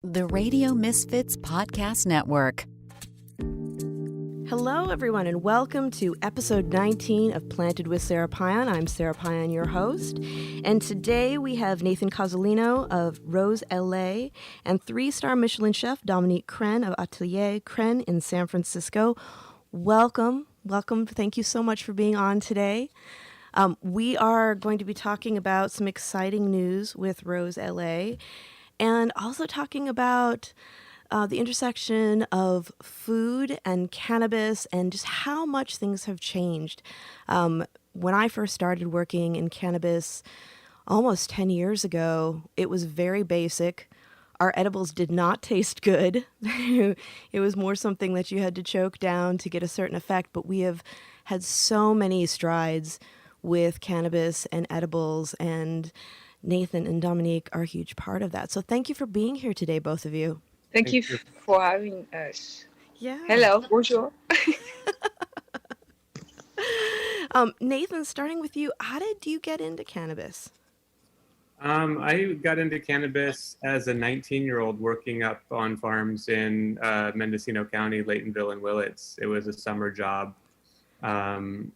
The Radio Misfits Podcast Network. Hello, everyone, and welcome to episode 19 of Planted with Sara. I'm Sara, your host. And today we have Nathan Cozzolino of Rose LA and 3-star Michelin chef Dominique Crenn of Atelier Crenn in San Francisco. Welcome. Thank you so much for being on today. We are going to be talking about some exciting news with Rose LA and also talking about the intersection of food and cannabis and just how much things have changed. When I first started working in cannabis almost 10 years ago, it was very basic. Our edibles did not taste good. It was more something that you had to choke down to get a certain effect, but we have had so many strides with cannabis and edibles, and Nathan and Dominique are a huge part of that. So thank you for being here today, both of you. Thank you for having us. Yeah. Hello, bonjour. Nathan, starting with you, how did you get into cannabis? I got into cannabis as a 19-year-old working up on farms in Mendocino County, Laytonville, and Willits. It was a summer job, and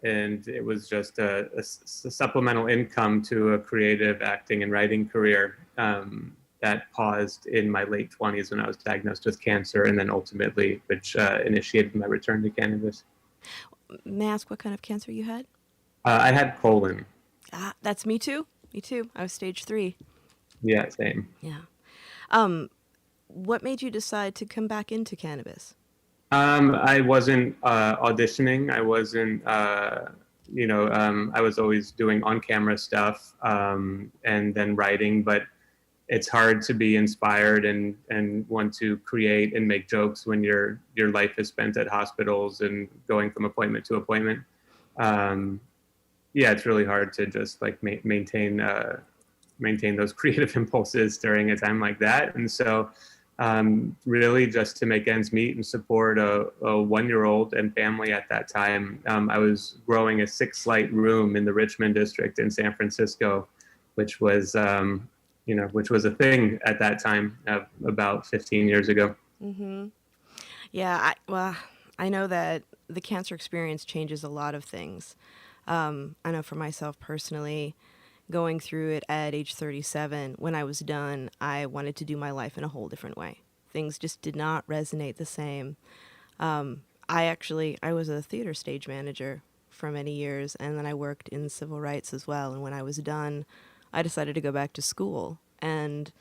it was just a supplemental income to a creative acting and writing career that paused in my late 20s when I was diagnosed with cancer, and then ultimately, which initiated my return to cannabis. May I ask what kind of cancer you had? I had colon. That's me too. I was stage 3. Yeah, same. Yeah. What made you decide to come back into cannabis? I wasn't auditioning. I wasn't, I was always doing on-camera stuff and then writing, but it's hard to be inspired and want to create and make jokes when your life is spent at hospitals and going from appointment to appointment. It's really hard to just like maintain those creative impulses during a time like that. And so really just to make ends meet and support a 1-year-old and family at that time. I was growing a 6-light room in the Richmond district in San Francisco, which was a thing at that time, about 15 years ago. Mm-hmm. Yeah, I know that the cancer experience changes a lot of things. I know for myself personally, going through it at age 37, when I was done, I wanted to do my life in a whole different way. Things just did not resonate the same. I was a theater stage manager for many years, and then I worked in civil rights as well. And when I was done, I decided to go back to school. And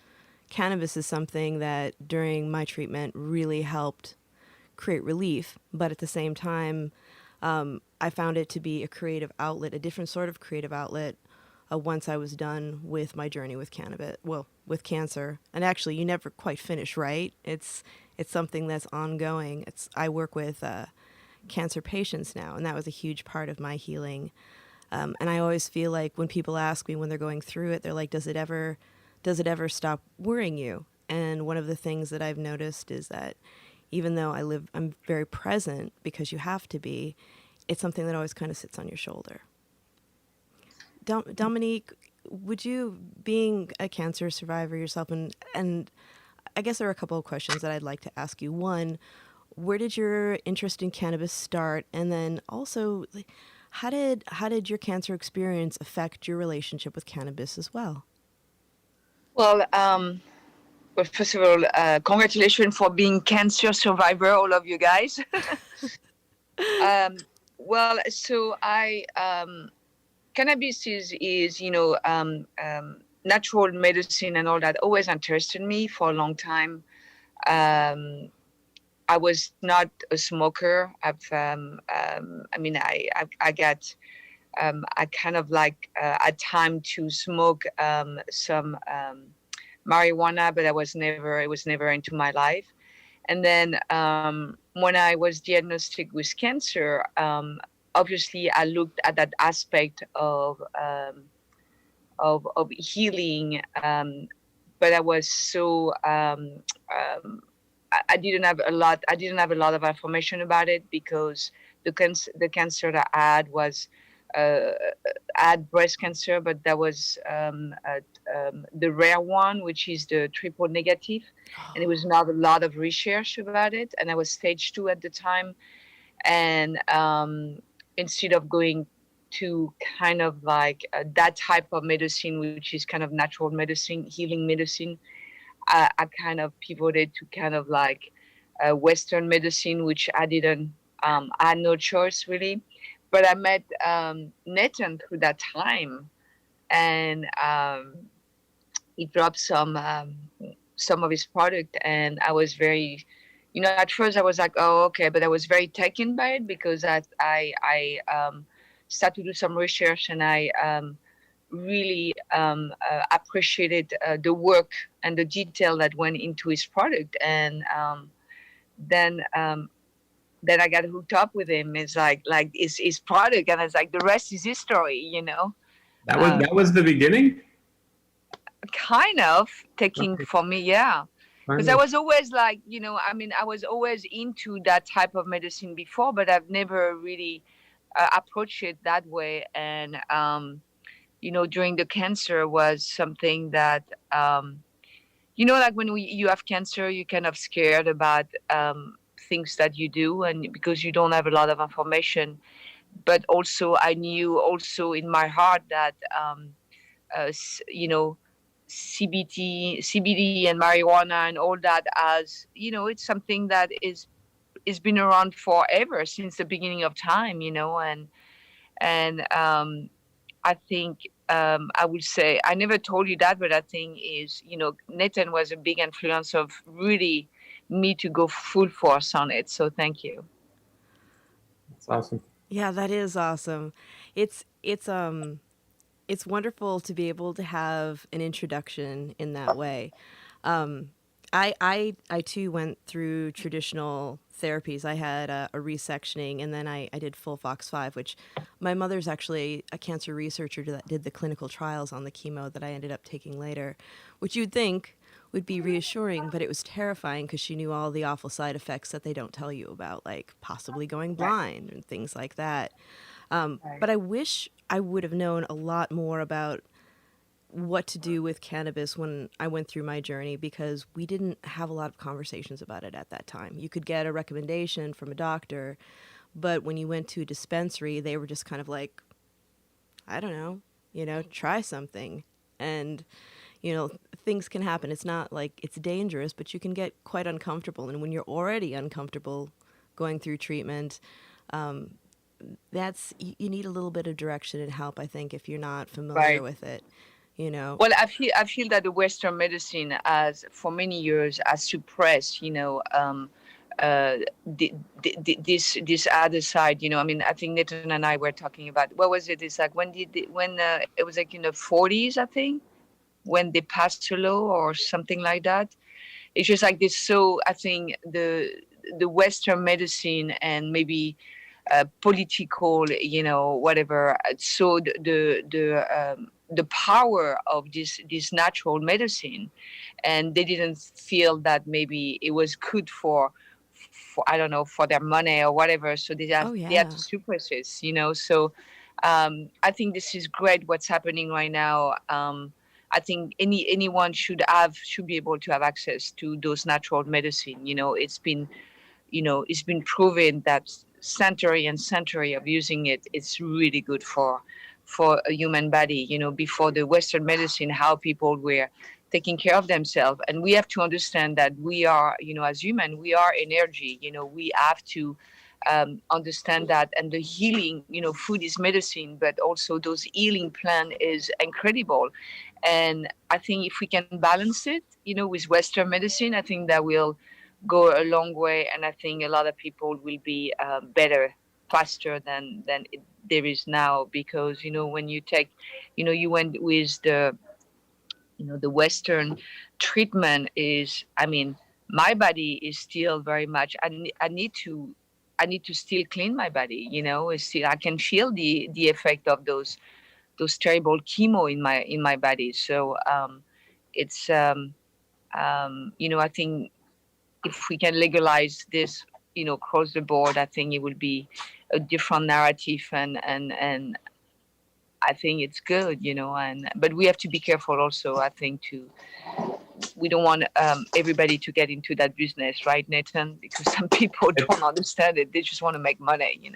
cannabis is something that during my treatment really helped create relief. But at the same time, I found it to be a creative outlet, a different sort of creative outlet, once I was done with my journey with with cancer. And actually, you never quite finish, right? It's something that's ongoing. I work with cancer patients now, and that was a huge part of my healing. And I always feel like when people ask me when they're going through it, they're like, does it ever stop worrying you? And one of the things that I've noticed is that even though I'm very present because you have to be, it's something that always kind of sits on your shoulder. Dominique, would you, being a cancer survivor yourself, and I guess there are a couple of questions that I'd like to ask you. One, where did your interest in cannabis start? And then also, how did your cancer experience affect your relationship with cannabis as well? Well, first of all, congratulations for being cancer survivor, all of you guys. So cannabis is natural medicine and all that always interested me for a long time. I was not a smoker. I kind of like at time to smoke some marijuana, but it was never into my life. And then when I was diagnosed with cancer, obviously I looked at that aspect of healing, but I was so I didn't have a lot of information about it because the cancer that I had was had breast cancer, but that was the rare one, which is the triple negative. And there was not a lot of research about it. And I was stage 2 at the time. And instead of going to kind of like that type of medicine, which is kind of natural medicine, healing medicine, I kind of pivoted to kind of like Western medicine, which I didn't, I had no choice really. But I met Nathan through that time, and he dropped some of his product, and I was very, at first I was like, oh, okay, but I was very taken by it because I started to do some research, and I really appreciated the work and the detail that went into his product, and then I got hooked up with him. It's like his product, and it's like the rest is history, That was the beginning. Kind of taking for me, yeah. Because I Finally. was always like, I was always into that type of medicine before, but I've never really approached it that way. And, during the cancer was something that, like when you have cancer, you're kind of scared about things that you do, and because you don't have a lot of information. But also, I knew also in my heart that, CBD and marijuana and all that, as it's something that is been around forever since the beginning of time, and I think I would say I never told you that, but I think is Nathan was a big influence of really me to go full force on it. So thank you. That's awesome. Yeah, that is awesome. It's wonderful to be able to have an introduction in that way. I too went through traditional therapies. I had a resectioning, and then I did full FOX5, which my mother's actually a cancer researcher that did the clinical trials on the chemo that I ended up taking later, which you'd think would be reassuring, but it was terrifying because she knew all the awful side effects that they don't tell you about, like possibly going blind and things like that. But I wish I would have known a lot more about what to do with cannabis when I went through my journey, because we didn't have a lot of conversations about it at that time. You could get a recommendation from a doctor, but when you went to a dispensary, they were just kind of like, I don't know, try something. And, things can happen. It's not like it's dangerous, but you can get quite uncomfortable. And when you're already uncomfortable going through treatment, you need a little bit of direction and help, I think, if you're not familiar with it. Well, I feel that the Western medicine has, for many years, has suppressed, this other side. I think Nathan and I were talking about, what was it? It's like when it was like in the 40s, I think, when they passed a law or something like that. It's just like this. So I think the Western medicine and maybe political, whatever. So the power of this natural medicine, and they didn't feel that maybe it was good for I don't know, for their money or whatever. So they had to suppress this, So I think this is great what's happening right now. I think anyone should be able to have access to those natural medicine. It's been proven that century and century of using it, it's really good for a human body. Before the Western medicine, how people were taking care of themselves. And we have to understand that we are, as human, we are energy. We have to understand that. And the healing, food is medicine, but also those healing plant is incredible. And I think if we can balance it, with Western medicine, I think that will go a long way. And I think a lot of people will be better, faster than there is now. Because, when you take, you went with the Western treatment is, my body is still very much, I need to still clean my body, it's still, I can feel the effect of those terrible chemo in my body. So it's I think if we can legalize this across the board, I think it will be a different narrative, and I think it's good, but we have to be careful also, I think, we don't want everybody to get into that business, right, Nathan? Because some people don't understand it. They just want to make money.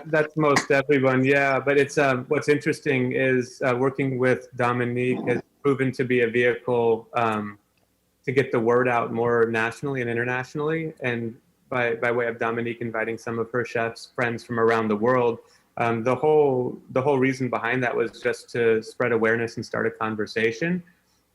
That's most everyone, yeah. But it's what's interesting is working with Dominique has proven to be a vehicle to get the word out more nationally and internationally. And by way of Dominique inviting some of her chefs friends from around the world, the whole reason behind that was just to spread awareness and start a conversation.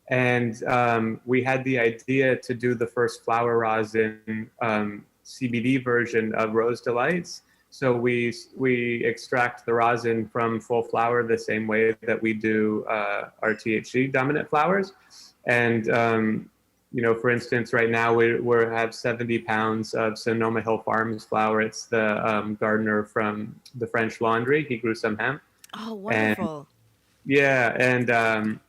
And we had the idea to do the first flower rosin CBD version of Rose Delights. So we extract the rosin from full flower the same way that we do our THC dominant flowers. And for instance, right now we have 70 pounds of Sonoma Hill Farms flower. It's the gardener from the French Laundry. He grew some hemp. Oh, wonderful! And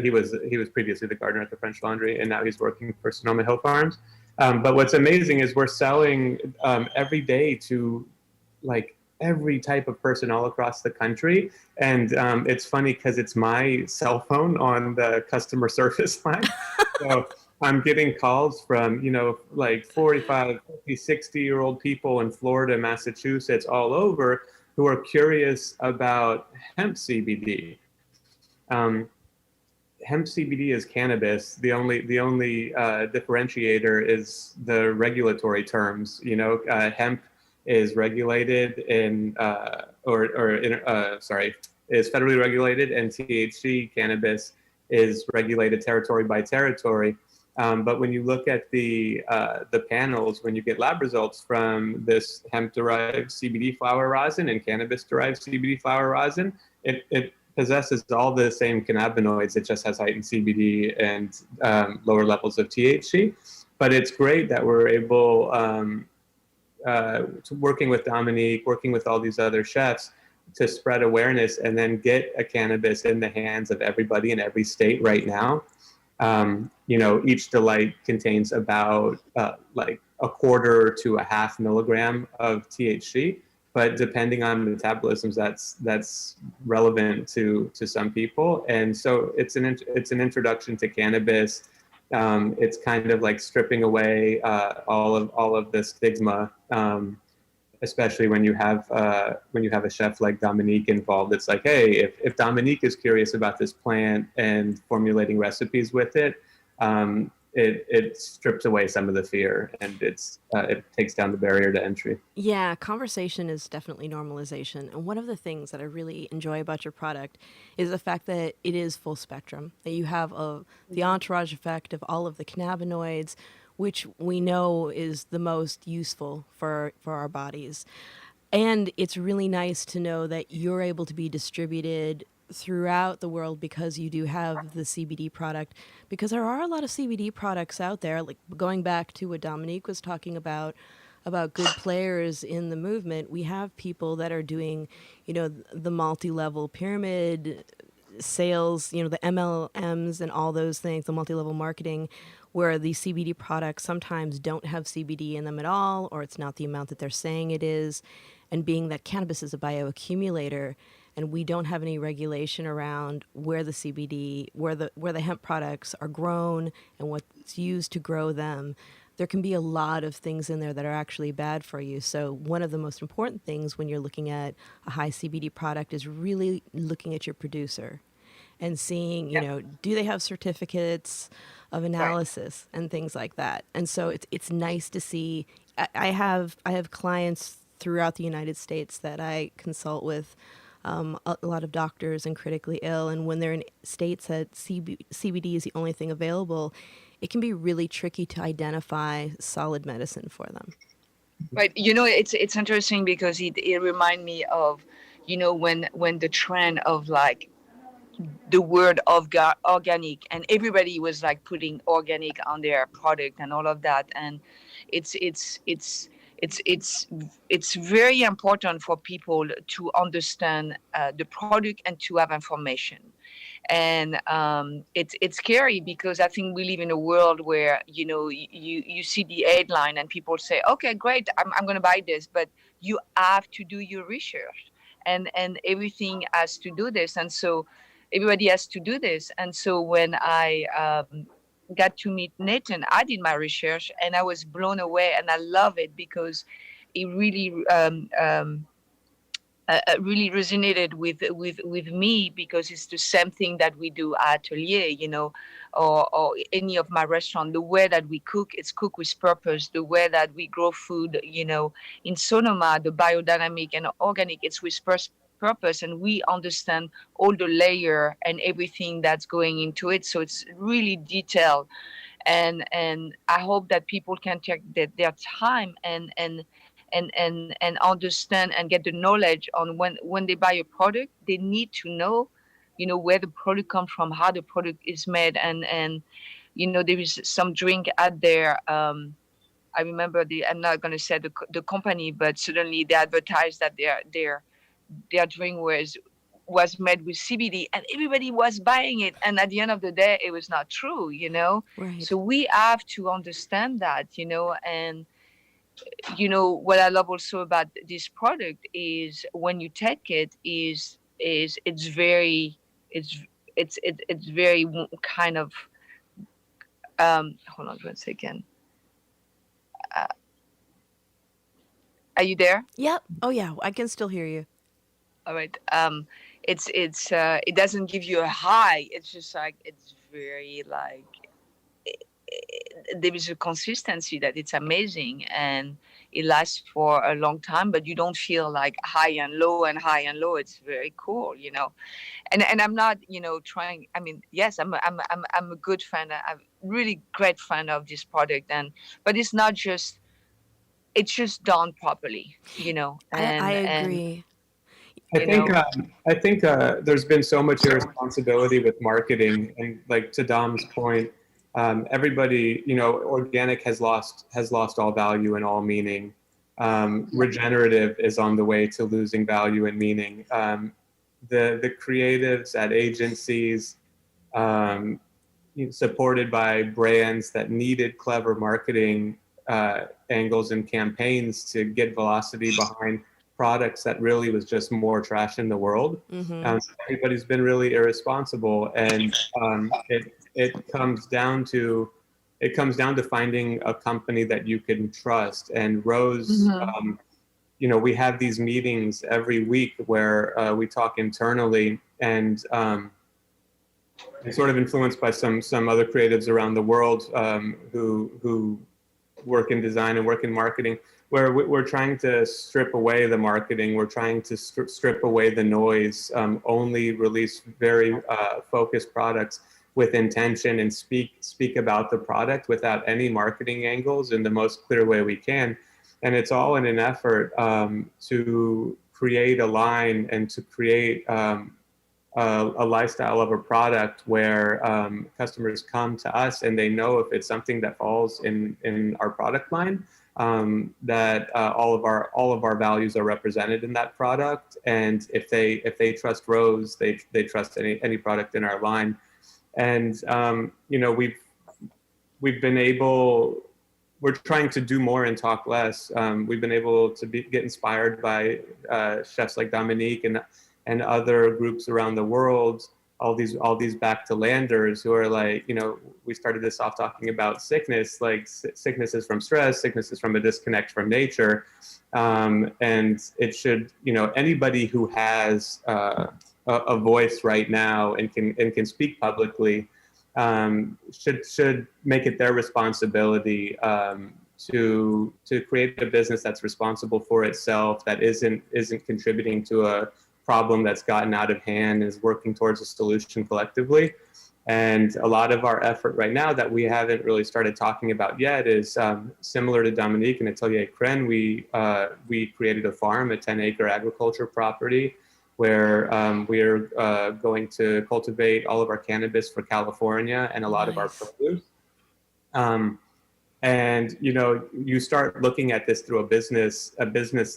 he was previously the gardener at the French Laundry, and now he's working for Sonoma Hill Farms. But what's amazing is we're selling every day to like every type of person all across the country. And it's funny because it's my cell phone on the customer service line. So I'm getting calls from, like 45, 50, 60-year-old people in Florida, Massachusetts, all over who are curious about hemp CBD. Hemp CBD is cannabis. The only differentiator is the regulatory terms. Hemp is regulated is federally regulated, and THC cannabis is regulated territory by territory. But when you look at the panels, when you get lab results from this hemp-derived CBD flower rosin and cannabis-derived CBD flower rosin, it possesses all the same cannabinoids. It just has heightened CBD and lower levels of THC. But it's great that we're able, working with Dominique, working with all these other chefs, to spread awareness and then get a cannabis in the hands of everybody in every state right now. Each delight contains about like a quarter to a half milligram of THC. But depending on metabolisms, that's relevant to some people, and so it's an introduction to cannabis. It's kind of like stripping away all of the stigma, especially when you have a chef like Dominique involved. It's like, hey, if Dominique is curious about this plant and formulating recipes with it, it strips away some of the fear, and it takes down the barrier to entry. Yeah, conversation is definitely normalization. And one of the things that I really enjoy about your product is the fact that it is full spectrum, that you have the entourage effect of all of the cannabinoids, which we know is the most useful for our bodies. And it's really nice to know that you're able to be distributed throughout the world because you do have the CBD product, because there are a lot of CBD products out there, like going back to what Dominique was talking about good players in the movement. We have people that are doing, the multi-level pyramid sales, the MLMs and all those things, the multi-level marketing, where the CBD products sometimes don't have CBD in them at all, or it's not the amount that they're saying it is. And being that cannabis is a bioaccumulator, and we don't have any regulation around where the CBD, where the hemp products are grown and what's used to grow them, there can be a lot of things in there that are actually bad for you. So one of the most important things when you're looking at a high CBD product is really looking at your producer and seeing, do they have certificates of analysis and things like that. And so it's nice to see. I have clients throughout the United States that I consult with, a lot of doctors and critically ill, and when they're in states that CBD is the only thing available, it can be really tricky to identify solid medicine for them. Right. It's interesting because it reminds me of, when the trend of like the word of organic, and everybody was like putting organic on their product and all of that, and it's very important for people to understand the product and to have information. And it's scary because I think we live in a world where you see the headline and people say, okay, great, I'm going to buy this, but you have to do your research. and everything has to do this, and so everybody has to do this. And so when I got to meet Nathan, I did my research and I was blown away, and I love it because it really resonated with me, because it's the same thing that we do at Atelier, or any of my restaurant. The way that we cook, it's cooked with purpose. The way that we grow food, in Sonoma, the biodynamic and organic, it's with purpose, and we understand all the layer and everything that's going into it. So it's really detailed, and I hope that people can take their time and understand and get the knowledge on when they buy a product, they need to know, where the product comes from, how the product is made, and there is some drink out there. I remember I'm not going to say the company, but suddenly they advertised that their drink was made with CBD, and everybody was buying it. And at the end of the day, it was not true, Right. So we have to understand that, and what I love also about this product is when you take it it's very kind of hold on 1 second. Are you there? Yep. Oh yeah, I can still hear you. All right. It doesn't give you a high. It's just like, it's very like, there is a consistency that it's amazing, and it lasts for a long time, but you don't feel like high and low and high and low. It's very cool, and I'm not, trying. I mean, yes, I'm a good fan. I'm really great fan of this product, but it's not just. It's just done properly, I agree. I think there's been so much irresponsibility with marketing, and like to Dom's point, everybody, organic has lost all value and all meaning. Regenerative is on the way to losing value and meaning. The creatives at agencies, supported by brands that needed clever marketing angles and campaigns to get velocity behind products that really was just more trash in the world. Mm-hmm. Everybody's been really irresponsible, and it comes down to finding a company that you can trust. And Rose, we have these meetings every week where we talk internally, and sort of influenced by some other creatives around the world who work in design and work in marketing, where we're trying to strip away the marketing. We're trying to strip away the noise, only release very focused products with intention, and speak about the product without any marketing angles in the most clear way we can. And it's all in an effort to create a line and to create a lifestyle of a product where customers come to us and they know if it's something that falls in our product line, that all of our values are represented in that product. And if they trust Rose, they trust any product in our line. And we've been able. We're trying to do more and talk less. We've been able to get inspired by chefs like Dominique and other groups around the world, all these back to landers who are like, we started this off talking about sickness, like sickness is from stress, sickness is from a disconnect from nature. And it should, anybody who has a voice right now and can speak publicly should make it their responsibility to create a business that's responsible for itself, that isn't contributing to a problem that's gotten out of hand, and is working towards a solution collectively. And a lot of our effort right now that we haven't really started talking about yet is similar to Dominique and Atelier Crenn. We created a farm, a 10-acre agriculture property, where we are going to cultivate all of our cannabis for California and a lot of our produce. And you start looking at this through a business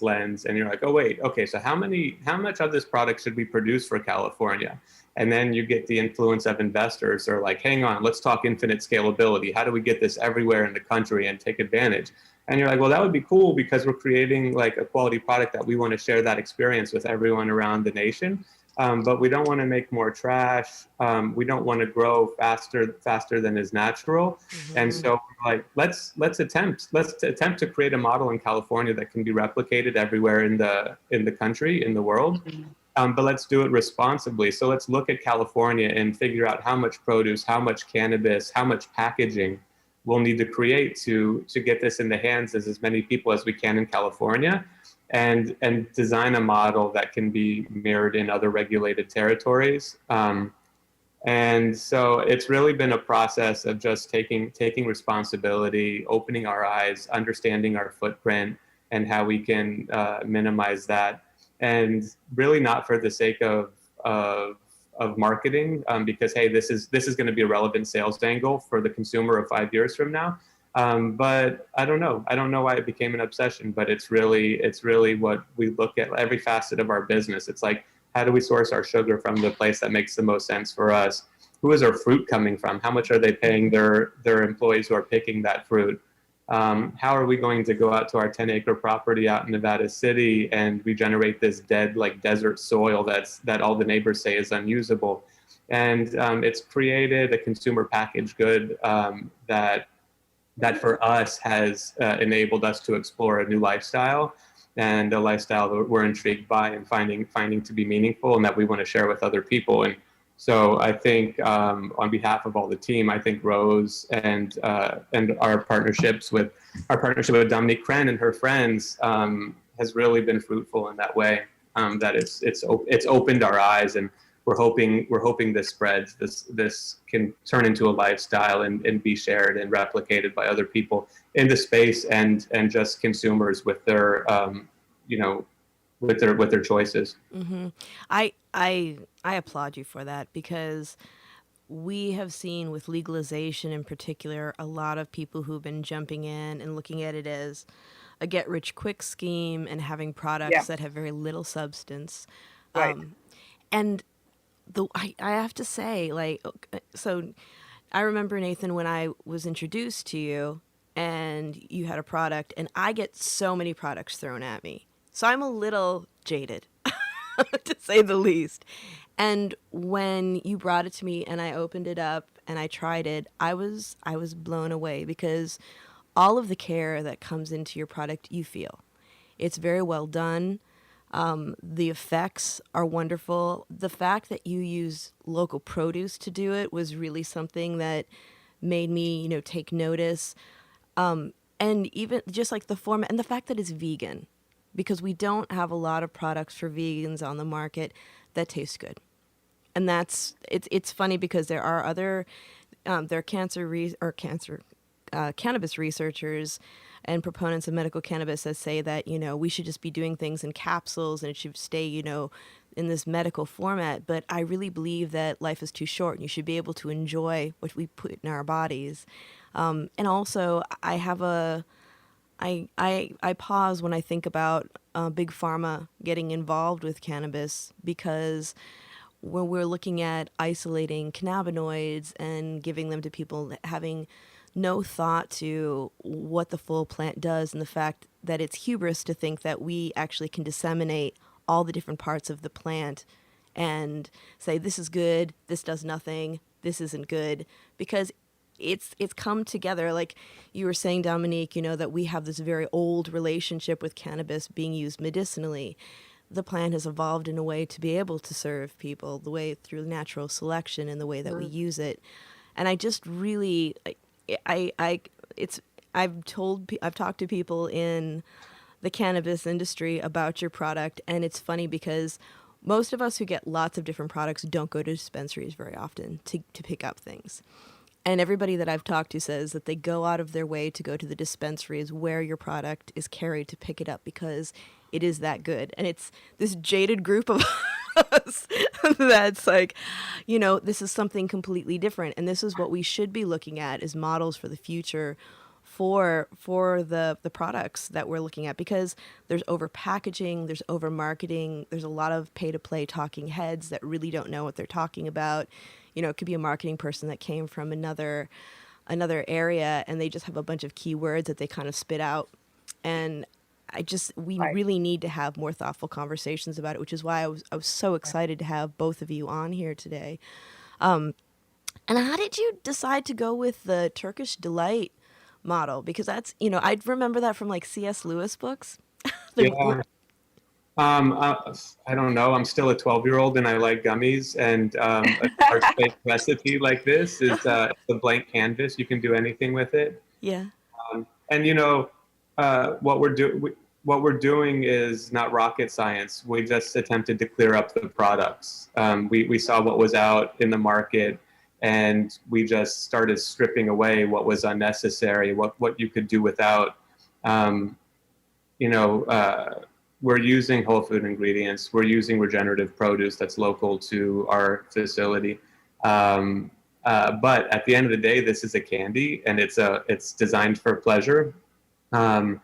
lens, and you're like, oh wait, okay, so how much of this product should we produce for California? And then you get the influence of investors who are like, hang on, let's talk infinite scalability. How do we get this everywhere in the country and take advantage? And you're like, well, that would be cool because we're creating like a quality product that we want to share that experience with everyone around the nation. But we don't want to make more trash. We don't want to grow faster than is natural. And so like, let's attempt to create a model in California that can be replicated everywhere in the country, in the world. But let's do it responsibly. So let's look at California and figure out how much produce, how much cannabis, how much packaging we'll need to create to get this in the hands of as many people as we can in California, and design a model that can be mirrored in other regulated territories. And so it's really been a process of just taking responsibility, opening our eyes, understanding our footprint and how we can minimize that. And really not for the sake of marketing, because hey, this is going to be a relevant sales angle for the consumer of 5 years from now. But I don't know why it became an obsession, but it's really what we look at every facet of our business. It's like, how do we source our sugar from the place that makes the most sense for us? Who is our fruit coming from? How much are they paying their employees who are picking that fruit? How are we going to go out to our 10-acre property out in Nevada City and regenerate this dead, like desert soil that all the neighbors say is unusable? And it's created a consumer packaged good that for us has enabled us to explore a new lifestyle, and a lifestyle that we're intrigued by and finding to be meaningful and that we want to share with other people. And so I think on behalf of all the team, I think Rose and our partnership with Dominique Crenn and her friends has really been fruitful in that way. That it's opened our eyes, and we're hoping this spreads. This can turn into a lifestyle and be shared and replicated by other people in the space and just consumers with their with their choices. Mm-hmm. I applaud you for that, because we have seen with legalization in particular a lot of people who've been jumping in and looking at it as a get-rich-quick scheme and having products that have very little substance. Right. And I have to say, like, so I remember, Nathan, when I was introduced to you and you had a product, and I get so many products thrown at me. So I'm a little jaded, to say the least. And when you brought it to me and I opened it up and I tried it, I was blown away, because all of the care that comes into your product, you feel. It's very well done. The effects are wonderful. The fact that you use local produce to do it was really something that made me, take notice. And even just like the format and the fact that it's vegan, because we don't have a lot of products for vegans on the market that taste good. And it's funny because there are other cannabis researchers and proponents of medical cannabis that say that, we should just be doing things in capsules and it should stay, in this medical format. But I really believe that life is too short and you should be able to enjoy what we put in our bodies. And also I pause when I think about big pharma getting involved with cannabis, because when we're looking at isolating cannabinoids and giving them to people, having no thought to what the full plant does, and the fact that it's hubris to think that we actually can disseminate all the different parts of the plant and say, this is good, this does nothing, this isn't good, because it's come together. Like you were saying, Dominique, that we have this very old relationship with cannabis being used medicinally. The plant has evolved in a way to be able to serve people, the way through natural selection and the way that we use it. And I just really, I've talked to people in the cannabis industry about your product, and it's funny because most of us who get lots of different products don't go to dispensaries very often to pick up things. And everybody that I've talked to says that they go out of their way to go to the dispensaries where your product is carried to pick it up, because it is that good. And it's this jaded group of us that's like, this is something completely different. And this is what we should be looking at as models for the future for the products that we're looking at, because there's over packaging, there's over marketing, there's a lot of pay to play talking heads that really don't know what they're talking about. It could be a marketing person that came from another another area, and they just have a bunch of keywords that they kind of spit out. And we really need to have more thoughtful conversations about it, which is why I was so excited to have both of you on here today. And how did you decide to go with the Turkish Delight model? Because that's, I remember that from like C.S. Lewis books. Yeah. I don't know. I'm still a 12-year-old and I like gummies. And a heart-shaped recipe like this is a blank canvas. You can do anything with it. Yeah. And what we're doing is not rocket science. We just attempted to clear up the products. We saw what was out in the market, and we just started stripping away what was unnecessary, what you could do without. We're using whole food ingredients. We're using regenerative produce that's local to our facility. But at the end of the day, this is a candy, and it's designed for pleasure. If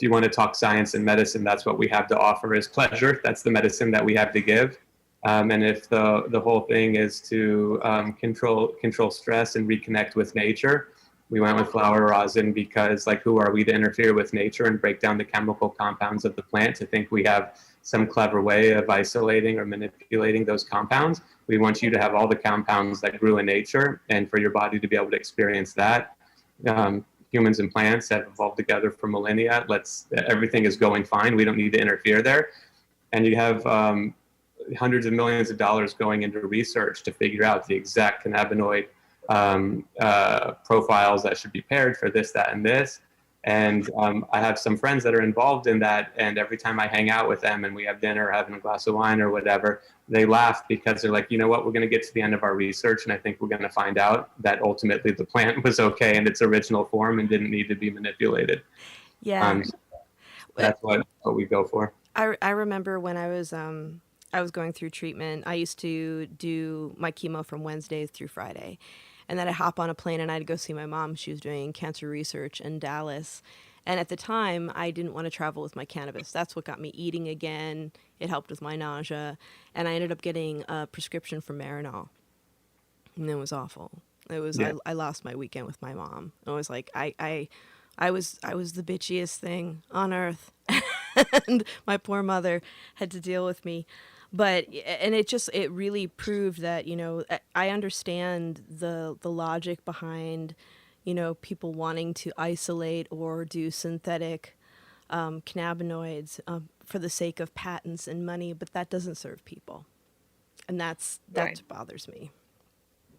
you want to talk science and medicine, that's what we have to offer is pleasure. That's the medicine that we have to give. And if the whole thing is to control stress and reconnect with nature, we went with flower rosin because, like, who are we to interfere with nature and break down the chemical compounds of the plant to think we have some clever way of isolating or manipulating those compounds? We want you to have all the compounds that grew in nature, and for your body to be able to experience that. Humans and plants have evolved together for millennia. Everything is going fine. We don't need to interfere there. And you have hundreds of millions of dollars going into research to figure out the exact cannabinoid profiles that should be paired for this, that, and this. And I have some friends that are involved in that, and every time I hang out with them and we have dinner or having a glass of wine or whatever, they laugh because they're like, you know what, we're going to get to the end of our research, and I think we're going to find out that ultimately the plant was okay in its original form and didn't need to be manipulated. Yeah. That's what we go for. I remember when I was going through treatment, I used to do my chemo from Wednesdays through Friday. And then I'd hop on a plane and I'd go see my mom. She was doing cancer research in Dallas. And at the time, I didn't want to travel with my cannabis. That's what got me eating again. It helped with my nausea. And I ended up getting a prescription for Marinol. And it was awful. It was, yeah. I lost my weekend with my mom. It was like, I was the bitchiest thing on earth. And my poor mother had to deal with me. And it really proved that, I understand the logic behind, people wanting to isolate or do synthetic cannabinoids for the sake of patents and money, but that doesn't serve people. And that's Right. what bothers me.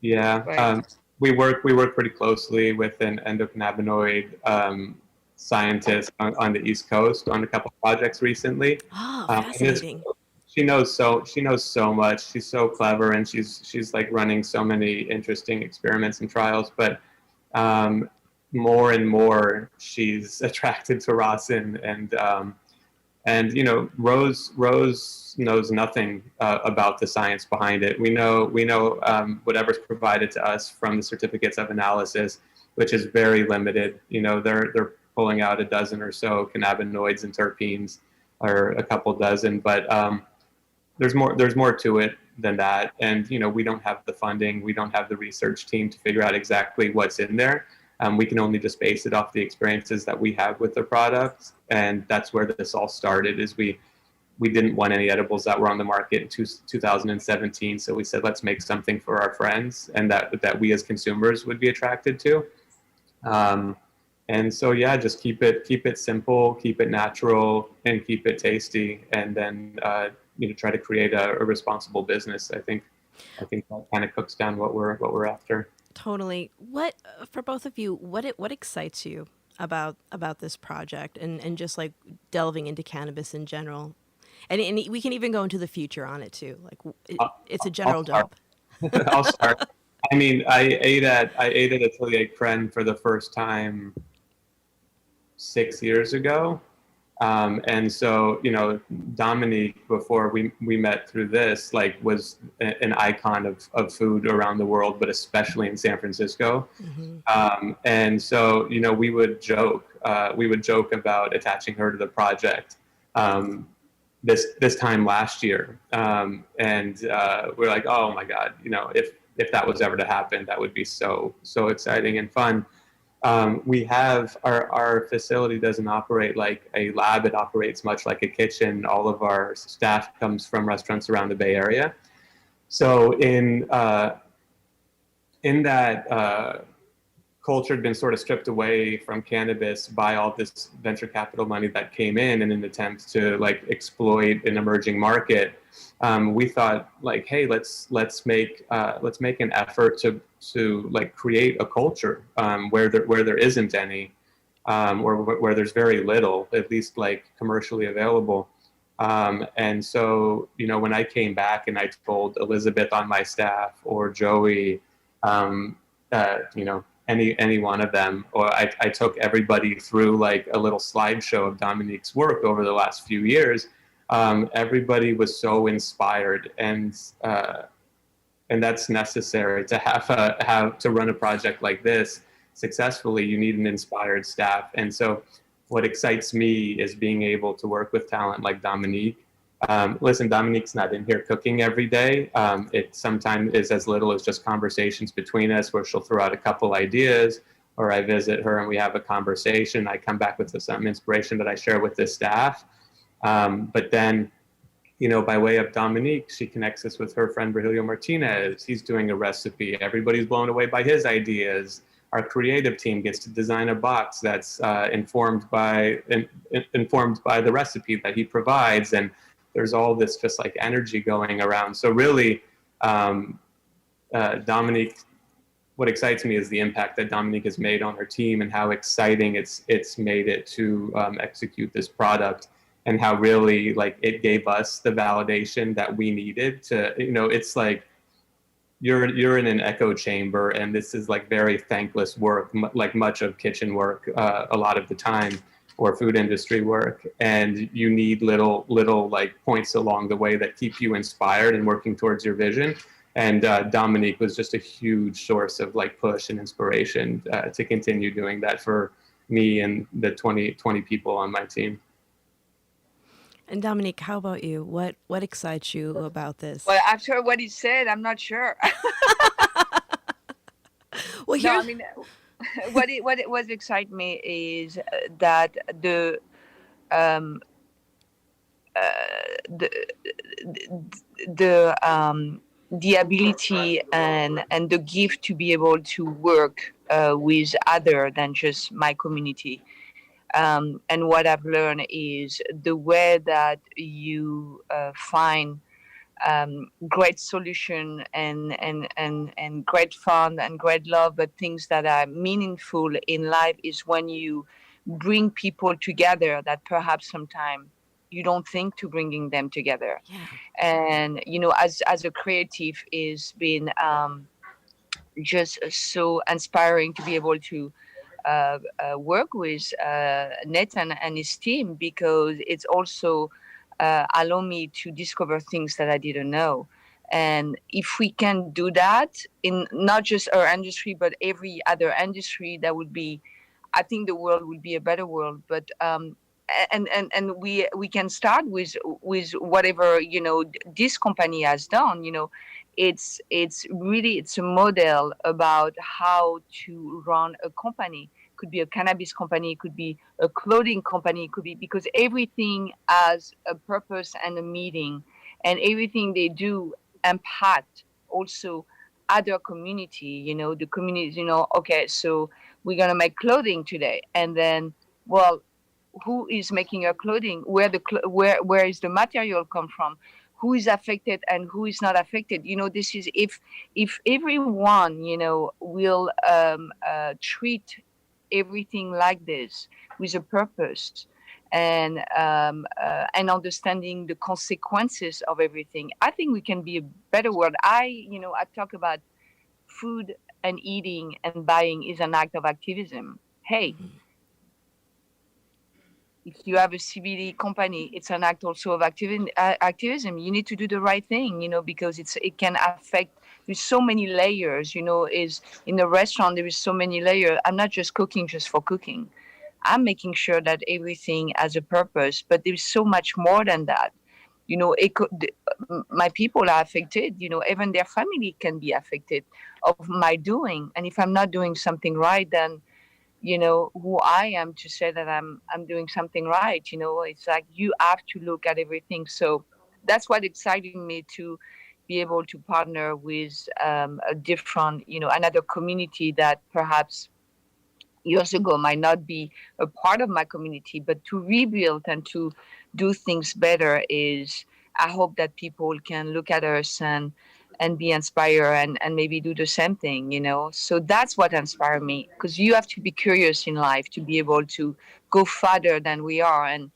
Yeah. Right. We work pretty closely with an endocannabinoid scientist on the East Coast on a couple of projects recently. Oh, fascinating. She knows so much. She's so clever, and she's like running so many interesting experiments and trials. But more and more, she's attracted to rosin, and Rose knows nothing about the science behind it. We know whatever's provided to us from the certificates of analysis, which is very limited. They're pulling out a dozen or so cannabinoids and terpenes, or a couple dozen, but there's more to it than that. And we don't have the funding, we don't have the research team to figure out exactly what's in there. We can only just base it off the experiences that we have with the product, and that's where this all started. Is we didn't want any edibles that were on the market in 2017, so we said, let's make something for our friends and that we as consumers would be attracted to. And so, yeah, just keep it simple, keep it natural, and keep it tasty, and then try to create a responsible business. I think that kind of cooks down what we're after. Totally. What, for both of you, what excites you about this project and just like delving into cannabis in general? And we can even go into the future on it too. Like it's a general dump. I'll start. I mean, I ate at Atelier Crenn for the first time 6 years ago. And so, Dominique, before we met through this, was an icon of food around the world, but especially in San Francisco. Mm-hmm. And so, we would joke about attaching her to the project this time last year. And we're like, oh my God, if that was ever to happen, that would be so exciting and fun. We have our facility doesn't operate like a lab. It operates much like a kitchen. All of our staff comes from restaurants around the Bay Area. So in that culture had been sort of stripped away from cannabis by all this venture capital money that came in an attempt to like exploit an emerging market. We thought like, hey, let's make an effort to like create a culture where there isn't any, or where there's very little, at least like commercially available. And so, you know, when I came back and I told Elizabeth on my staff or Joey, you know, any one of them, or I took everybody through like a little slideshow of Dominique's work over the last few years. Everybody was so inspired, and that's necessary to have to run a project like this successfully. You need an inspired staff, and so what excites me is being able to work with talent like Dominique. Listen, Dominique's not in here cooking every day. It sometimes is as little as just conversations between us where she'll throw out a couple ideas, or I visit her and we have a conversation. I come back with some inspiration that I share with the staff. But then, you know, by way of Dominique, she connects us with her friend Virgilio Martinez. He's doing a recipe. Everybody's blown away by his ideas. Our creative team gets to design a box that's informed by the recipe that he provides, and there's all this just like energy going around. So really, Dominique, what excites me is the impact that Dominique has made on our team and how exciting it's made it to execute this product, and how really like it gave us the validation that we needed to, you know, it's like you're in an echo chamber, and this is like very thankless work, like much of kitchen work a lot of the time, or food industry work, and you need little like points along the way that keep you inspired and working towards your vision. And Dominique was just a huge source of like push and inspiration to continue doing that for me and the 20 people on my team. And Dominique, how about you? What excites you about this? Well, after what he said, I'm not sure. Well, No, I mean, what excites me is that the ability and the gift to be able to work with other than just my community. And what I've learned is the way that you find great solution and great fun and great love, but things that are meaningful in life is when you bring people together that perhaps sometimes you don't think to bringing them together. Yeah. And, you know, as a creative, it's been just so inspiring to be able to work with Nathan and his team, because it's also allow me to discover things that I didn't know. And if we can do that in not just our industry, but every other industry, that would be, I think the world would be a better world. But and we can start with whatever, you know, this company has done. You know, it's really, it's a model about how to run a company. Could be a cannabis company, could be a clothing company, could be, because everything has a purpose and a meaning, and everything they do impact also other community. You know, the communities, you know, okay, so we're gonna make clothing today, and then, well, who is making our clothing? Where where is the material come from? Who is affected and who is not affected? You know, this is if everyone, you know, will treat everything like this with a purpose and understanding the consequences of everything, I think we can be a better world. I talk about food and eating and buying is an act of activism. Hey, if you have a CBD company, it's an act also of activism. You need to do the right thing, you know, because it can affect. There's so many layers, you know, is in a restaurant, there is so many layers. I'm not just cooking just for cooking. I'm making sure that everything has a purpose, but there's so much more than that. my people are affected. Even their family can be affected of my doing. And if I'm not doing something right, then who I am to say that I'm doing something right. It's like you have to look at everything. So that's what excited me to be able to partner with a different, another community that perhaps years ago might not be a part of my community, but to rebuild and to do things better is, I hope that people can look at us and be inspired and maybe do the same thing. So that's what inspired me, because you have to be curious in life to be able to go farther than we are. And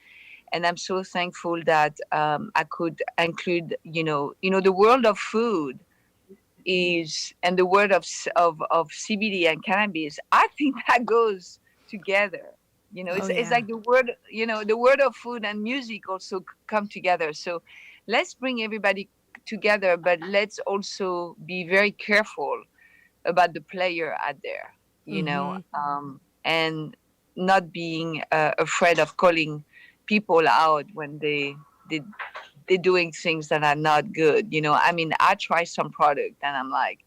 I'm so thankful that I could include, the world of food is, and the word of CBD and cannabis. I think that goes together. Oh It's yeah. like the word of food and music also come together. So let's bring everybody together, but let's also be very careful about the player out there, Mm-hmm. and not being afraid of calling people out when they they're doing things that are not good. I mean, I try some product and I'm like,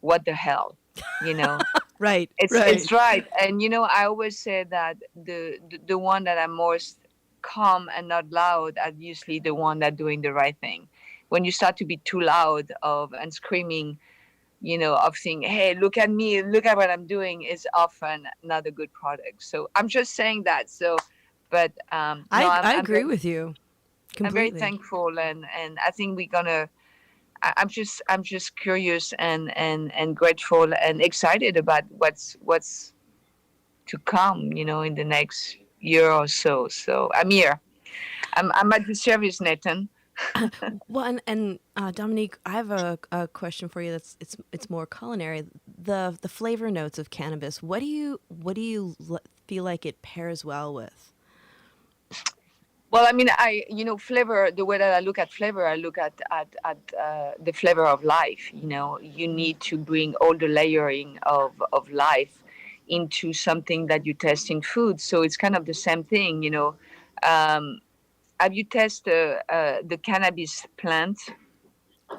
what the hell, you know? Right. It's Right. right. And I always say that the one that are most calm and not loud are usually the one that doing the right thing. When you start to be too loud of and screaming, of saying, hey, look at me, look at what I'm doing, is often not a good product. So I'm just saying that. So, but no, I agree with you I'm very completely. thankful, and I think we're gonna. I'm just curious and grateful and excited about what's to come. In the next year or so. So I'm here. I'm at the service, Nathan. Well, and Dominique, I have a question for you. It's more culinary. The flavor notes of cannabis. What do you feel like it pairs well with? Well, I mean, flavor. The way that I look at flavor, I look at the flavor of life. You need to bring all the layering of life into something that you test in food. So it's kind of the same thing. Um, have you tested the cannabis plant?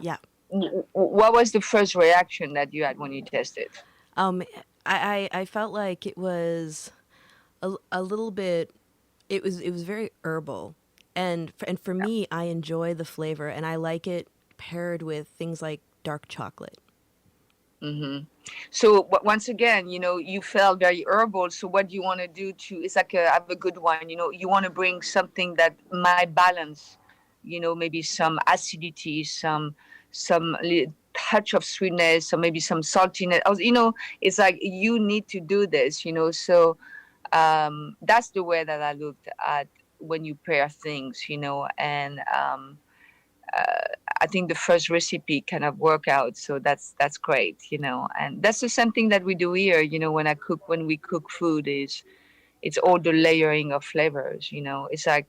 Yeah. What was the first reaction that you had when you tested? Um, I felt like it was a little bit. It was very herbal, and for me, I enjoy the flavor, and I like it paired with things like dark chocolate. Hmm. So once again, you felt very herbal. So what do you want to do to? It's like I have a good one. You want to bring something that might balance. Maybe some acidity, some touch of sweetness, or maybe some saltiness. It's like you need to do this. So that's the way that I looked at when you pair things. And I think the first recipe kind of work out, so that's great, and that's the same thing that we do here. When we cook food, is it's all the layering of flavors. It's like,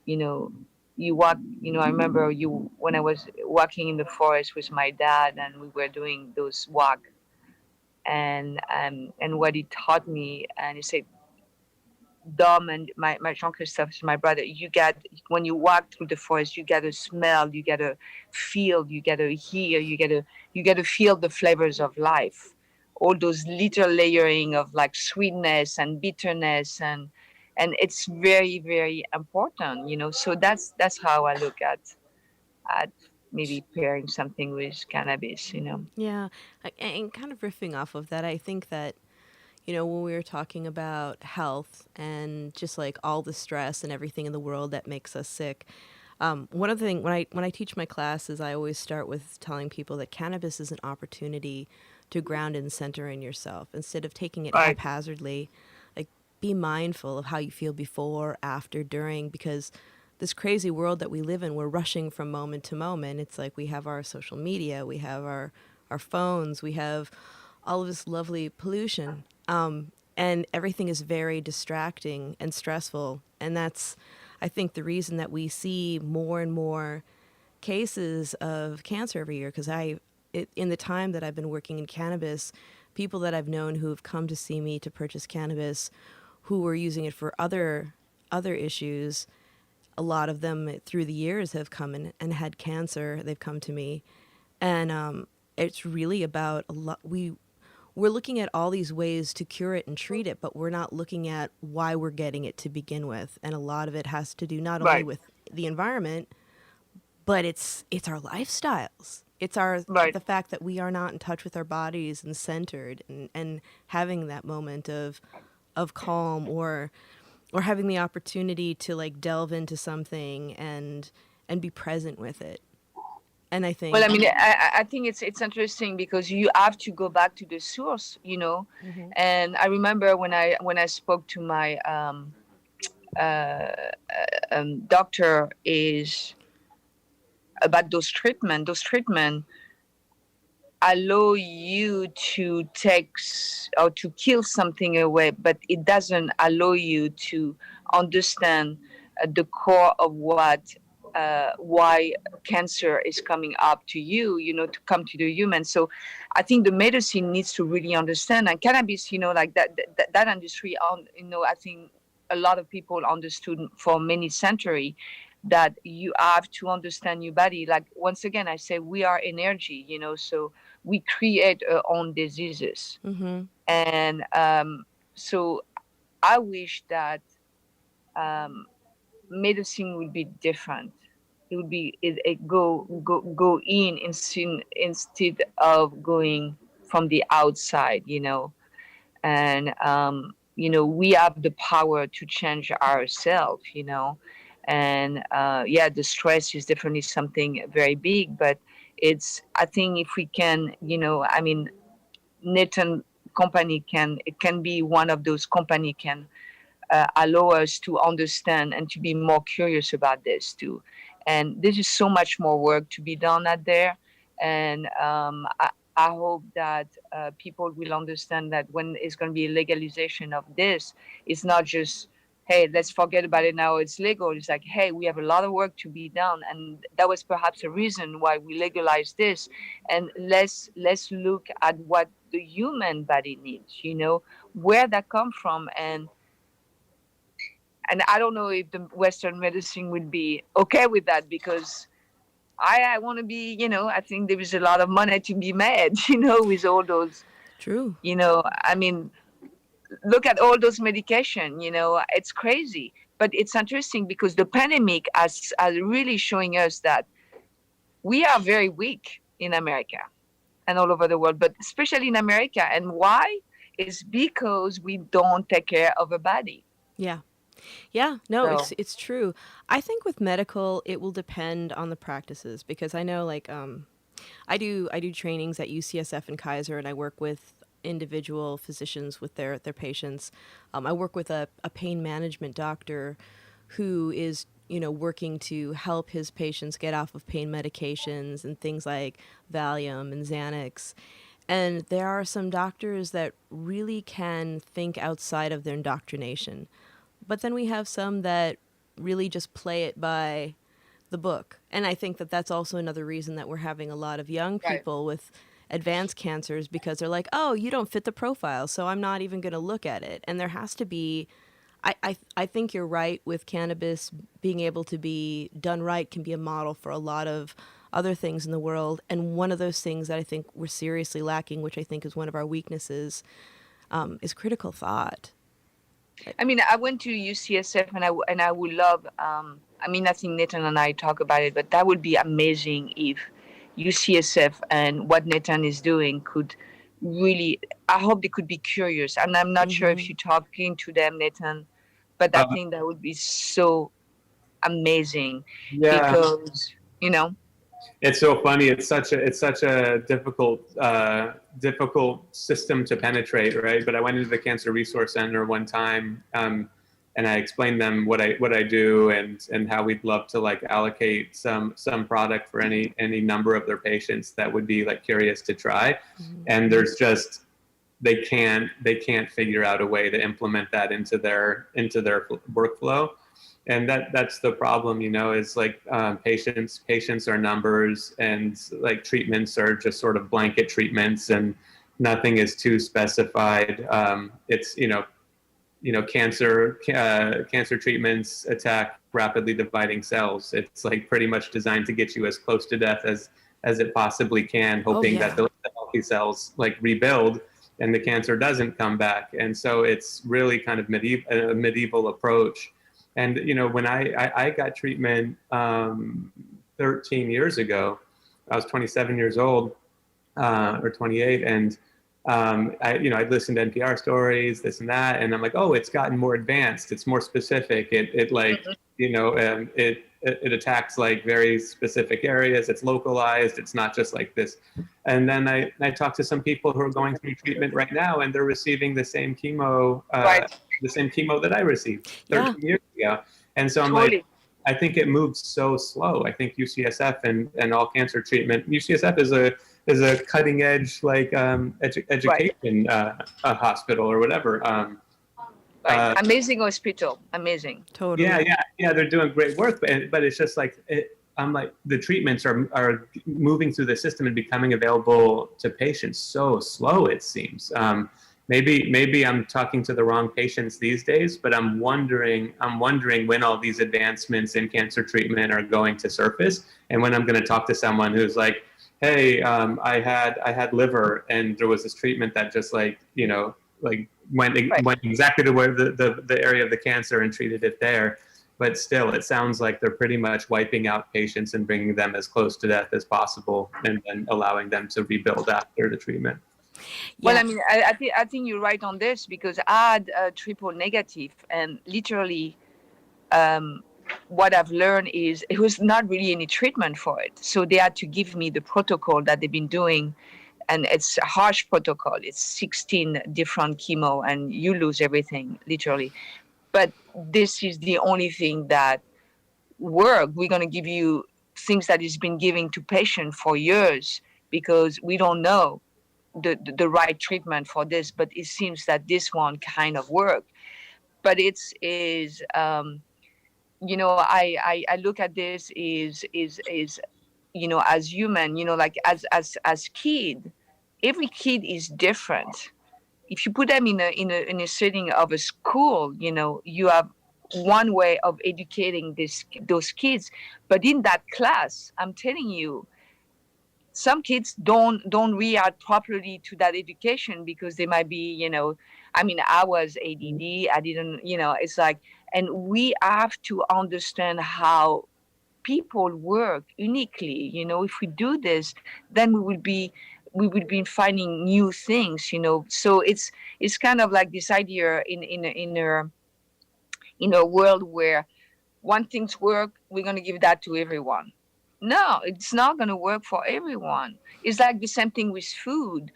you know you walk. I remember you when I was walking in the forest with my dad, and we were doing those walk, and what he taught me, and he said, Dom, and my Jean-Christophe is my brother. When you walk through the forest, you gotta smell, you gotta feel, you gotta hear, you gotta feel the flavors of life. All those little layering of like sweetness and bitterness, and it's very, very important. So that's how I look at maybe pairing something with cannabis. Yeah, and kind of riffing off of that, I think that when we were talking about health and just like all the stress and everything in the world that makes us sick, one of the things when I teach my classes, I always start with telling people that cannabis is an opportunity to ground and center in yourself instead of taking it Right. haphazardly. Like, be mindful of how you feel before, after, during, because this crazy world that we live in, we're rushing from moment to moment. It's like we have our social media, we have our phones, we have all of this lovely pollution. And everything is very distracting and stressful. And that's, I think, the reason that we see more and more cases of cancer every year. Because in the time that I've been working in cannabis, people that I've known who have come to see me to purchase cannabis, who were using it for other issues, a lot of them through the years have come in and had cancer. They've come to me, and it's really about a lot. We're looking at all these ways to cure it and treat it, but we're not looking at why we're getting it to begin with. And a lot of it has to do not only with the environment, but it's our lifestyles. It's the fact that we are not in touch with our bodies and centered and having that moment of calm or having the opportunity to like delve into something and be present with it. And I think, well, I mean, I think it's interesting because you have to go back to the source, you know. mm-hmm. And I remember when I spoke to my doctor is about those treatment allow you to take or to kill something away, but it doesn't allow you to understand the core of why cancer is coming up to you, you know, to come to the human. So I think the medicine needs to really understand, and cannabis, you know, like that industry, you know, I think a lot of people understood for many centuries that you have to understand your body. Like, once again, I say we are energy, you know, so we create our own diseases. Mm-hmm. And so I wish that medicine would be different. It would be go in instead of going from the outside, you know. And you know, we have the power to change ourselves, you know. And yeah, the stress is definitely something very big, but I think if we can, you know, I mean, Nathan company it can be one of those company can allow us to understand and to be more curious about this too. And this is so much more work to be done out there. And I hope that people will understand that when it's going to be a legalization of this, it's not just, hey, let's forget about it now, it's legal. It's like, hey, we have a lot of work to be done. And that was perhaps a reason why we legalized this. And let's look at what the human body needs, you know, where that come from. And I don't know if the Western medicine would be okay with that, because I want to be, you know, I think there is a lot of money to be made, you know, with all those, True. you know, I mean, look at all those medication, you know, it's crazy. But it's interesting because the pandemic has really showing us that we are very weak in America and all over the world, but especially in America. And why? It's because we don't take care of a body. Yeah. Yeah, no, So, it's true. I think with medical, it will depend on the practices, because I know like I do trainings at UCSF and Kaiser, and I work with individual physicians with their patients. I work with a pain management doctor who is, you know, working to help his patients get off of pain medications and things like Valium and Xanax. And there are some doctors that really can think outside of their indoctrination. But then we have some that really just play it by the book. And I think that that's also another reason that we're having a lot of young people with advanced cancers, because they're like, oh, you don't fit the profile, so I'm not even going to look at it. And there has to be, I think you're right with cannabis being able to be done right can be a model for a lot of other things in the world. And one of those things that I think we're seriously lacking, which I think is one of our weaknesses, is critical thought. I mean, I went to UCSF and I would love, I mean, I think Nathan and I talk about it, but that would be amazing if UCSF and what Nathan is doing could really, I hope they could be curious. And I'm not sure if you're talking to them, Nathan, but I think that would be so amazing because, you know. It's so funny. It's such a difficult system to penetrate, right? But I went into the Cancer Resource Center one time, and I explained them what I do and how we'd love to like allocate some product for any number of their patients that would be like curious to try. Mm-hmm. And there's just they can't figure out a way to implement that into their workflow. And that's the problem, you know, is like patients are numbers, and like treatments are just sort of blanket treatments, and nothing is too specified. It's, you know, cancer treatments attack rapidly dividing cells. It's like pretty much designed to get you as close to death as it possibly can, hoping that the healthy cells like rebuild and the cancer doesn't come back. And so it's really kind of a medieval approach. And when I got treatment 13 years ago, I was 27 years old, or 28, and I'd listened to NPR stories, this and that, and I'm like, oh, it's gotten more advanced. It's more specific. It attacks like very specific areas. It's localized. It's not just like this. And then I talked to some people who are going through treatment right now, and they're receiving the same chemo, that I received 13 years ago. And so I'm like, I think it moves so slow. I think UCSF and all cancer treatment. UCSF is a cutting edge education hospital or whatever. Amazing hospital, amazing. Totally. Yeah. They're doing great work, but it's just like I'm like the treatments are moving through the system and becoming available to patients so slow. It seems. Maybe I'm talking to the wrong patients these days, but I'm wondering when all these advancements in cancer treatment are going to surface, and when I'm going to talk to someone who's like, hey, I had liver, and there was this treatment that just went exactly to where the area of the cancer and treated it there. But still, it sounds like they're pretty much wiping out patients and bringing them as close to death as possible, and then allowing them to rebuild after the treatment. Well, I mean, I think you're right on this, because I had triple negative, and literally what I've learned is it was not really any treatment for it. So they had to give me the protocol that they've been doing, and it's a harsh protocol. It's 16 different chemo, and you lose everything, literally. But this is the only thing that works. We're going to give you things that has been given to patients for years, because we don't know the right treatment for this, but it seems that this one kind of worked. But I look at this is as human, like as kid, every kid is different. If you put them in a setting of a school, you have one way of educating those kids, but in that class, I'm telling you, some kids don't react properly to that education, because they might be, I was ADD. I didn't, it's like, and we have to understand how people work uniquely. If we do this, then we will be finding new things, So it's kind of like this idea in a world where one thing's work, we're going to give that to everyone. No, it's not going to work for everyone. It's like the same thing with food.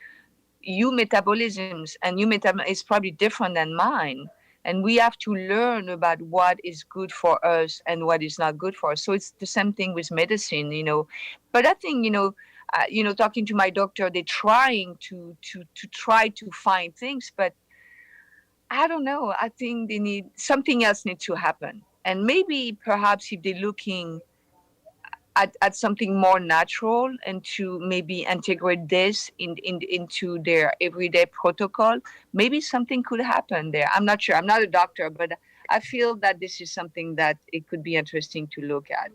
Your metabolisms and is probably different than mine. And we have to learn about what is good for us and what is not good for us. So it's the same thing with medicine, But I think, talking to my doctor, they're trying to try to find things, but I don't know. I think something else needs to happen. And maybe perhaps if they're looking at something more natural, and to maybe integrate this into their everyday protocol, maybe something could happen there. I'm not sure. I'm not a doctor, but I feel that this is something that it could be interesting to look at,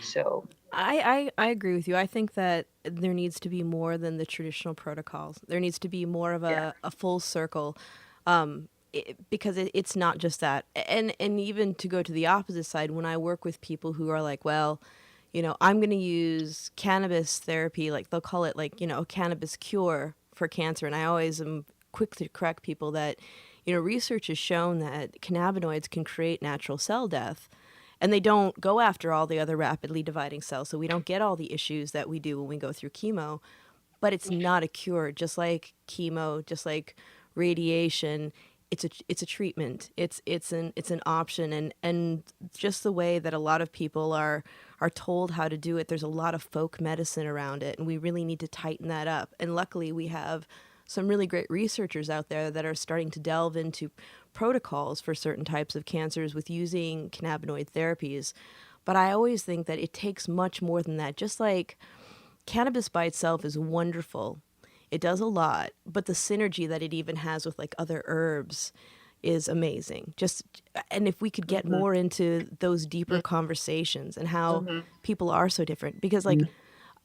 So I agree with you. I think that there needs to be more than the traditional protocols. There needs to be more of a full circle, because it's not just that. And even to go to the opposite side, when I work with people who are like, well, I'm going to use cannabis therapy, like they'll call it like, a cannabis cure for cancer. And I always am quick to correct people that, research has shown that cannabinoids can create natural cell death, and they don't go after all the other rapidly dividing cells. So we don't get all the issues that we do when we go through chemo, but it's not a cure. Just like chemo, just like radiation, it's a treatment. It's an option, and just the way that a lot of people are told how to do it, there's a lot of folk medicine around it, and we really need to tighten that up. And luckily we have some really great researchers out there that are starting to delve into protocols for certain types of cancers with using cannabinoid therapies. But I always think that it takes much more than that. Just like cannabis by itself is wonderful. It does a lot, but the synergy that it even has with like other herbs, is amazing. And if we could get more into those deeper conversations and how people are so different, because like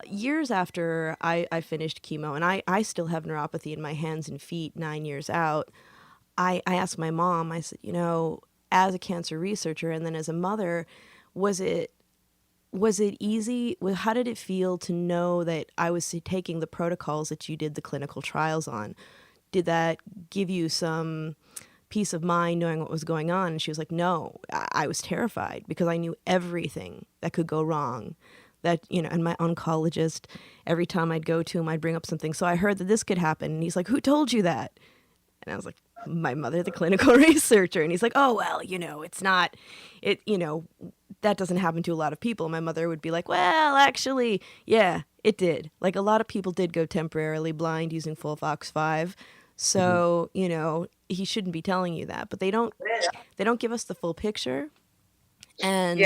years after I finished chemo, and I still have neuropathy in my hands and feet 9 years out, I asked my mom, I said, as a cancer researcher and then as a mother, was it easy? How did it feel to know that I was taking the protocols that you did the clinical trials on? Did that give you some peace of mind knowing what was going on? And she was like, no, I was terrified because I knew everything that could go wrong. That, and my oncologist, every time I'd go to him, I'd bring up something. So I heard that this could happen. And he's like, who told you that? And I was like, my mother, the clinical researcher. And he's like, oh, well, it's not, that doesn't happen to a lot of people. My mother would be like, well, actually, yeah, it did. Like a lot of people did go temporarily blind using FOLFOX5. So, he shouldn't be telling you that, but they don't give us the full picture. And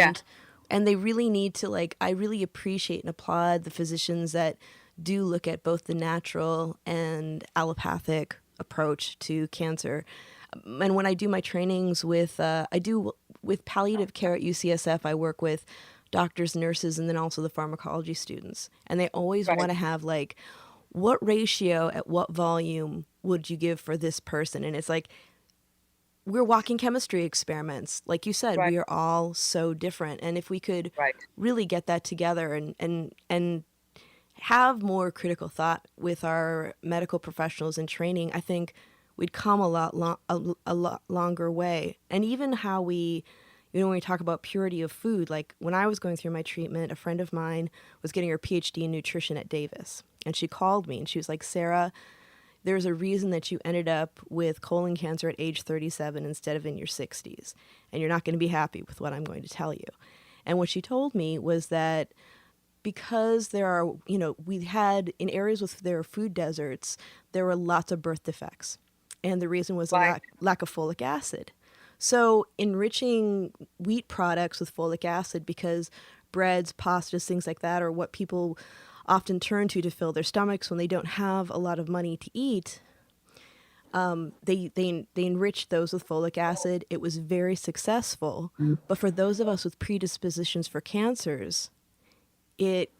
they really need to, I really appreciate and applaud the physicians that do look at both the natural and allopathic approach to cancer. And when I do my trainings with palliative care at UCSF, I work with doctors, nurses, and then also the pharmacology students. And they always want to have what ratio at what volume would you give for this person? And it's like, we're walking chemistry experiments. Like you said, we are all so different. And if we could really get that together and have more critical thought with our medical professionals in training, I think we'd come a lot longer way. And even how we, when we talk about purity of food, like when I was going through my treatment, a friend of mine was getting her PhD in nutrition at Davis. And she called me and she was like, Sara, there's a reason that you ended up with colon cancer at age 37 instead of in your 60s. And you're not going to be happy with what I'm going to tell you. And what she told me was that because there are, we had in areas with there were food deserts, there were lots of birth defects. And the reason was a lack of folic acid. So enriching wheat products with folic acid, because breads, pastas, things like that are what people often turn to fill their stomachs when they don't have a lot of money to eat. They enriched those with folic acid. It was very successful. But for those of us with predispositions for cancers, it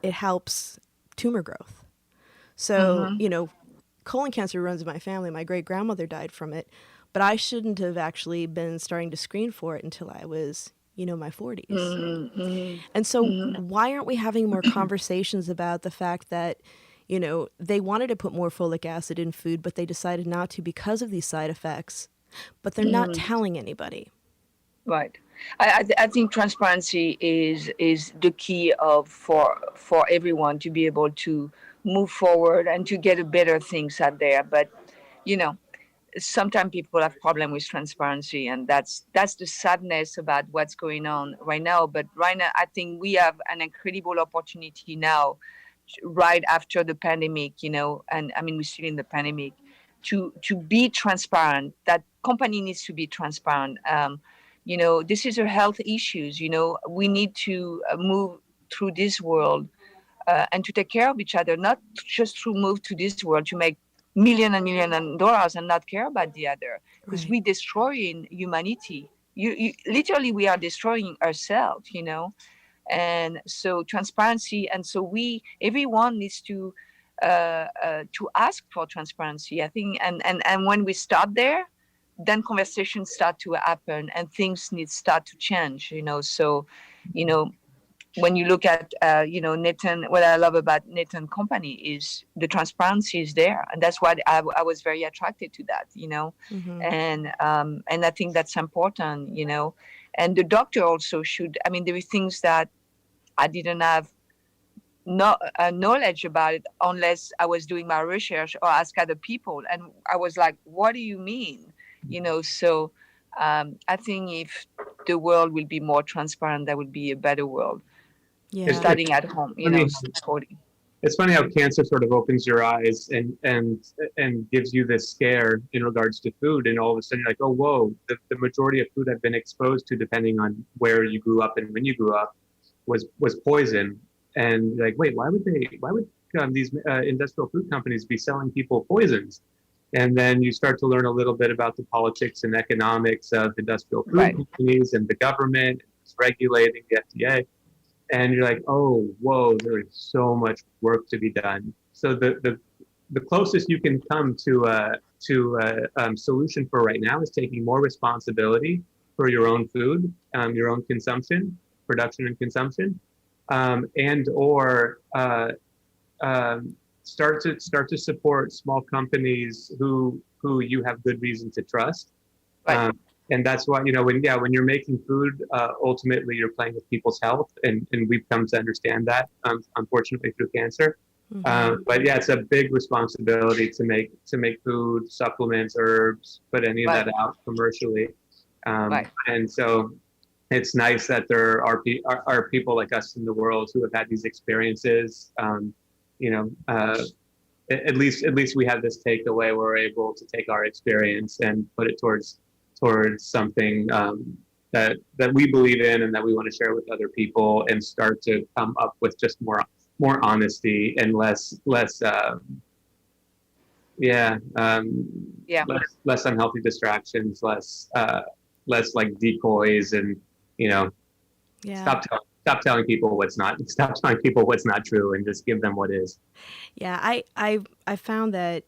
helps tumor growth. So, colon cancer runs in my family. My great-grandmother died from it, but I shouldn't have actually been starting to screen for it until I was, my 40s. And so why aren't we having more conversations about the fact that, they wanted to put more folic acid in food, but they decided not to because of these side effects, but they're not telling anybody. Right. I think transparency is the key for everyone to be able to move forward and to get a better things out there. But, sometimes people have problem with transparency, and that's the sadness about what's going on right now. But right now, I think we have an incredible opportunity now, right after the pandemic, and I mean, we're still in the pandemic, to be transparent. That company needs to be transparent. This is a health issues. We need to move through this world and to take care of each other, not just to move to this world to make million and dollars and not care about the other, because we're destroying humanity. You literally, we are destroying ourselves, and so transparency. And so everyone needs to ask for transparency, I think. And when we start there, then conversations start to happen and things start to change, So, when you look at, Nathan, what I love about Nathan Company is the transparency is there. And that's why I was very attracted to that, And I think that's important, and the doctor also should, there are things that I didn't have knowledge about it unless I was doing my research or ask other people. And I was like, what do you mean? So I think if the world will be more transparent, that would be a better world. Yeah. Starting at home, supporting. It's funny how cancer sort of opens your eyes and gives you this scare in regards to food, and all of a sudden you're like, oh, whoa, the majority of food I've been exposed to, depending on where you grew up and when you grew up, was poison. And like, wait, why would these industrial food companies be selling people poisons? And then you start to learn a little bit about the politics and economics of industrial food Right. companies and the government is regulating the FDA. And you're like, oh, whoa, there is so much work to be done. So the closest you can come to a solution for right now is taking more responsibility for your own food, your own consumption, production and consumption, and or start to support small companies who you have good reason to trust. Right. And that's why, when you're making food, ultimately you're playing with people's health, and we've come to understand that, unfortunately, through cancer. But yeah, it's a big responsibility to make food, supplements, herbs, put any of that out commercially. And so it's nice that there are people like us in the world who have had these experiences. At least we have this takeaway where we're able to take our experience and put it towards something that we believe in and that we want to share with other people, and start to come up with just more honesty and less unhealthy distractions, less like decoys, and stop telling people what's not true, and just give them what is. Yeah, I found that,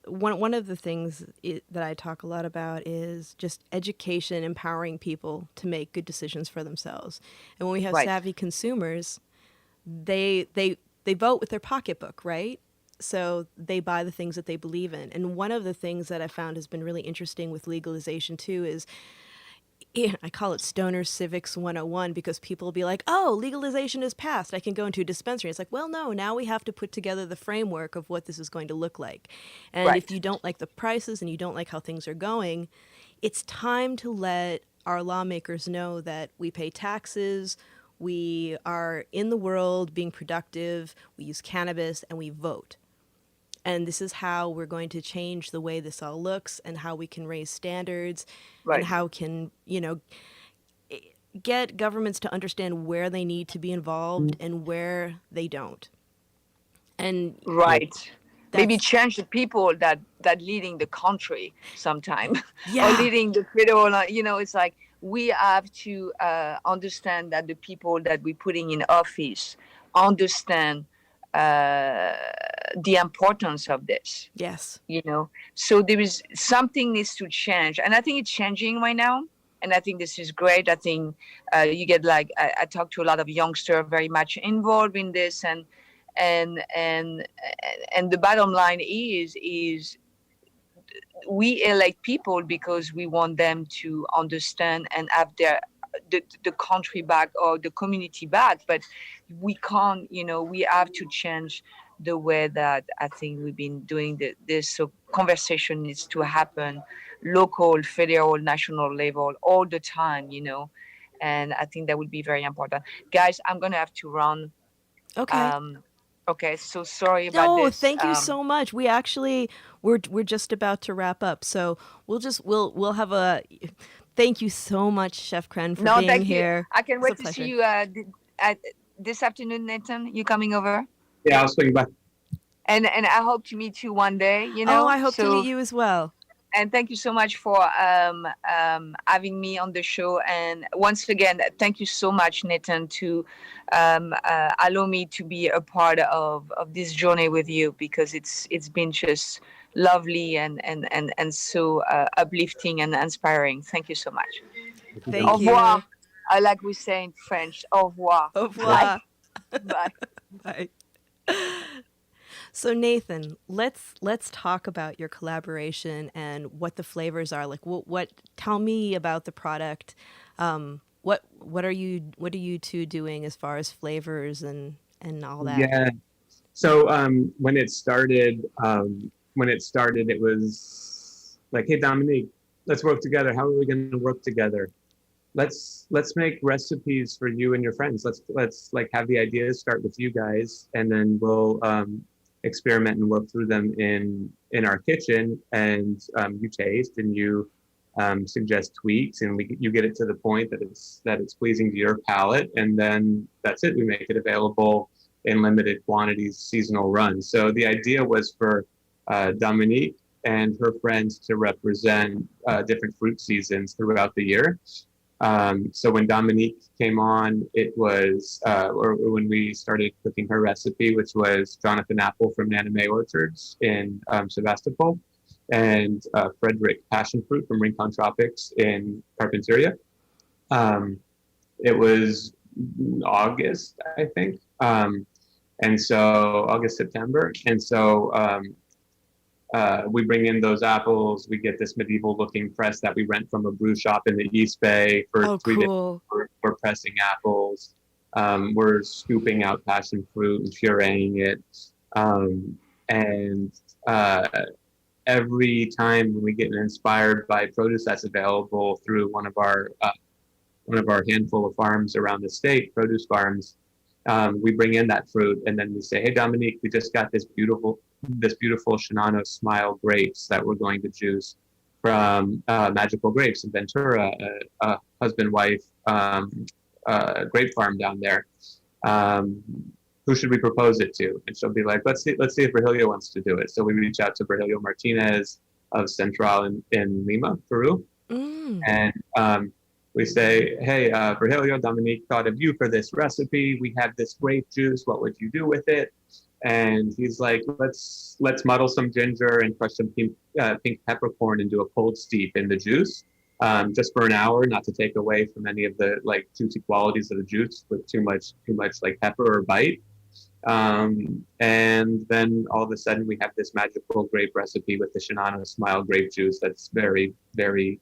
one of the things that I talk a lot about is just education, empowering people to make good decisions for themselves. And when we have savvy consumers, they vote with their pocketbook, right? So they buy the things that they believe in. And one of the things that I found has been really interesting with legalization too is, I call it Stoner Civics 101, because people will be like, oh, legalization is passed, I can go into a dispensary. It's like, well, no, now we have to put together the framework of what this is going to look like. And if you don't like the prices and you don't like how things are going, it's time to let our lawmakers know that we pay taxes, we are in the world being productive, we use cannabis, and we vote. And this is how we're going to change the way this all looks, and how we can raise standards, and how can, get governments to understand where they need to be involved and where they don't. And maybe change the people that leading the country sometime, Yeah. or leading the federal. It's like we have to understand that the people that we're putting in office understand the importance of this. Yes. So there is something needs to change, and I think it's changing right now. And I think this is great. I think you get I talk to a lot of youngsters very much involved in this, and the bottom line is we elect people because we want them to understand and have the country back or the community back, but we can't, we have to change the way that I think we've been doing this. So conversation needs to happen local, federal, national level all the time, and I think that would be very important. Guys, I'm going to have to run. Okay. Okay, so sorry about this. No, thank you so much. We actually, we're just about to wrap up, so we'll have a. Thank you so much, Chef Crenn, for being here. You. I can't wait to see you this afternoon, Nathan. You coming over? Yeah, I'll swing by. And I hope to meet you one day. Oh, I hope to meet you as well. And thank you so much for having me on the show. And once again, thank you so much, Nathan, to allow me to be a part of this journey with you, because it's been just lovely and so uplifting and inspiring. Thank you so much. Thank Au you. revoir. I like we say in French. Au revoir. Au revoir. Bye. Bye. So Nathan, let's talk about your collaboration and what the flavors are. Like, what? Tell me about the product. What are you two doing as far as flavors and all that? Yeah. So when it started, it was like, hey Dominique, let's work together. How are we going to work together? Let's make recipes for you and your friends. Let's like have the ideas start with you guys, and then we'll experiment and work through them in our kitchen, and you taste and you suggest tweaks, and you get it to the point that it's pleasing to your palate, and then that's it. We make it available in limited quantities, seasonal runs. So the idea was for Dominique and her friends to represent different fruit seasons throughout the year. So when Dominique came on, it was, or when we started cooking her recipe, which was Jonathan Apple from Naname Orchards in Sebastopol, and Frederick Passion Fruit from Rincon Tropics in Carpinteria. It was August, I think. And so August, September. And so we bring in those apples. We get this medieval looking press that we rent from a brew shop in the East Bay for 3 days. We're pressing apples. We're scooping out passion fruit and pureeing it. And every time when we get inspired by produce that's available through one of our handful of farms around the state, produce farms, we bring in that fruit, and then we say, "Hey, Dominique, we just got this beautiful Shinano Smile grapes that we're going to juice from Magical Grapes in Ventura, a husband-wife grape farm down there. Who should we propose it to?" And she'll be like, "Let's see if Virgilio wants to do it." So we reach out to Virgilio Martinez of Central in Lima, Peru, and we say, "Hey, Virgilio, Dominique thought of you for this recipe. We have this grape juice. What would you do with it?" And he's like, let's muddle some ginger and crush some pink peppercorn and do a cold steep in the juice, just for an hour, not to take away from any of the like juicy qualities of the juice with too much like pepper or bite. And then all of a sudden we have this magical grape recipe with the Shinano Smile grape juice that's very, very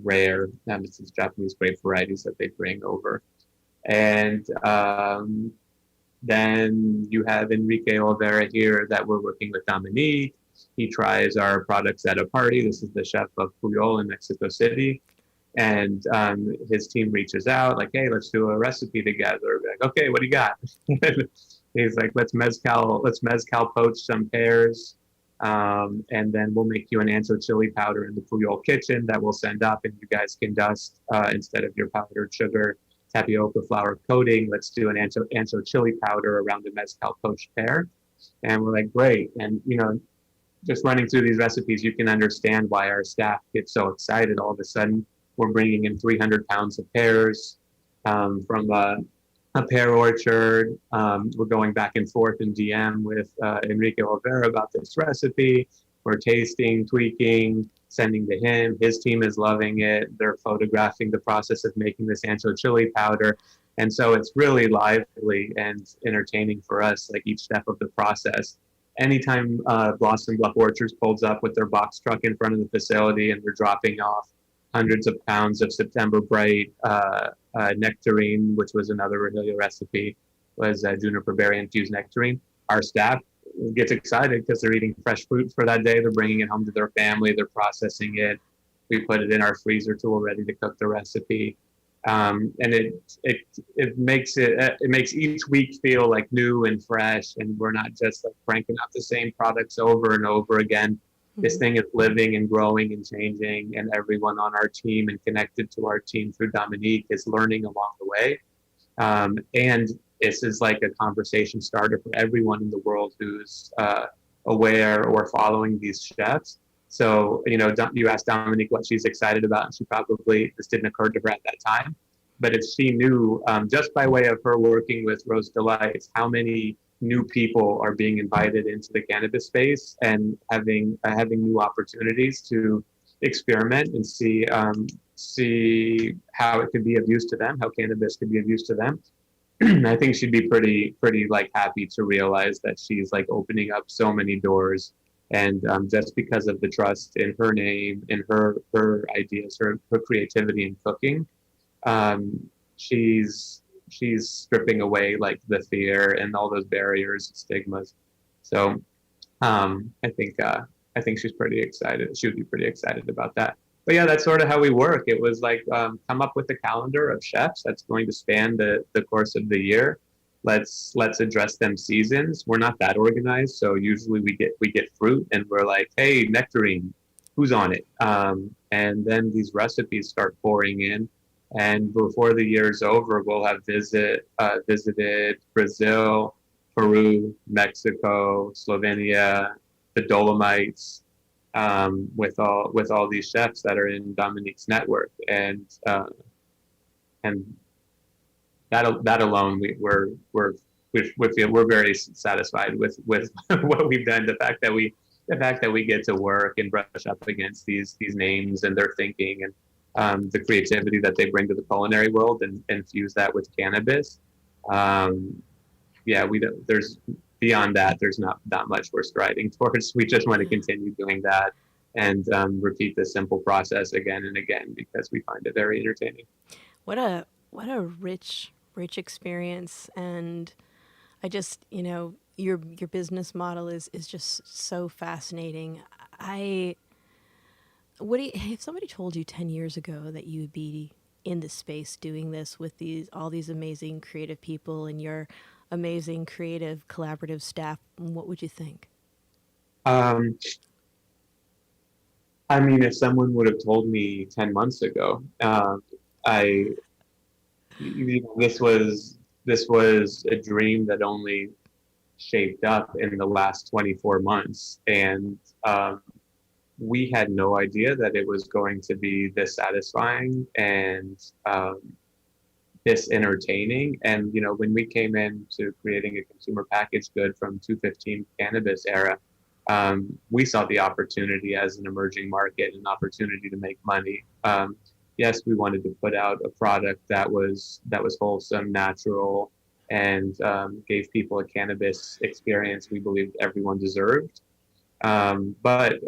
rare. It's these Japanese grape varieties that they bring over. And then you have Enrique Olvera here that we're working with Dominique. He tries our products at a party. This is the chef of Puyol in Mexico City. And his team reaches out like, "Hey, let's do a recipe together." We're like, "Okay, what do you got?" He's like, let's mezcal poach some pears. And then we'll make you an ancho chili powder in the Puyol kitchen that we'll send up, and you guys can dust instead of your powdered sugar, tapioca flour coating. Let's do an ancho chili powder around the mezcal poached pear. And we're like, great. And, just running through these recipes, you can understand why our staff gets so excited. All of a sudden, we're bringing in 300 pounds of pears from a pear orchard. We're going back and forth in DM with Enrique Olvera about this recipe. We're tasting, tweaking, sending to him. His team is loving it. They're photographing the process of making this ancho chili powder. And so it's really lively and entertaining for us, like each step of the process. Anytime Blossom Bluff Orchards pulls up with their box truck in front of the facility and they're dropping off hundreds of pounds of September Bright nectarine, which was another Virgilio recipe, was juniper berry infused nectarine. Our staff gets excited because they're eating fresh fruit for that day. They're bringing it home to their family. They're processing it. We put it in our freezer till we're ready to cook the recipe. And it makes each week feel like new and fresh, and we're not just like cranking out the same products over and over again. Mm-hmm. This thing is living and growing and changing, and everyone on our team and connected to our team through Dominique is learning along the way. And this is like a conversation starter for everyone in the world who's aware or following these chefs. So, you asked Dominique what she's excited about, and she probably, this didn't occur to her at that time. But if she knew, just by way of her working with Rose Delights, how many new people are being invited into the cannabis space and having new opportunities to experiment and see how it could be of use to them, how cannabis could be of use to them. I think she'd be pretty like happy to realize that she's like opening up so many doors. And just because of the trust in her name, in her ideas, her creativity in cooking, she's stripping away like the fear and all those barriers and stigmas. So I think she's pretty excited. She would be pretty excited about that. But yeah, that's sort of how we work. It was like come up with a calendar of chefs that's going to span the course of the year. Let's address them seasons. We're not that organized, so usually we get fruit and we're like, hey, nectarine, who's on it? And then these recipes start pouring in, and before the year's over, we'll have visited Brazil, Peru, Mexico, Slovenia, the Dolomites, with all these chefs that are in Dominique's network, and that alone, we're very satisfied with what we've done. The fact that we get to work and brush up against these names and their thinking, and the creativity that they bring to the culinary world, and fuse that with cannabis. There's beyond that, there's not much we're striving towards. We just want to continue doing that and repeat this simple process again and again, because we find it very entertaining. What a rich experience. And I just, your business model is just so fascinating. If somebody told you 10 years ago that you would be in this space doing this with all these amazing creative people and your amazing creative collaborative staff, what would you think? I mean, if someone would have told me 10 months ago, this was a dream that only shaped up in the last 24 months. And we had no idea that it was going to be this satisfying and this entertaining. And, when we came into creating a consumer packaged good from 215 cannabis era, we saw the opportunity as an emerging market, an opportunity to make money. Yes, we wanted to put out a product that was wholesome, natural, and gave people a cannabis experience we believed everyone deserved. But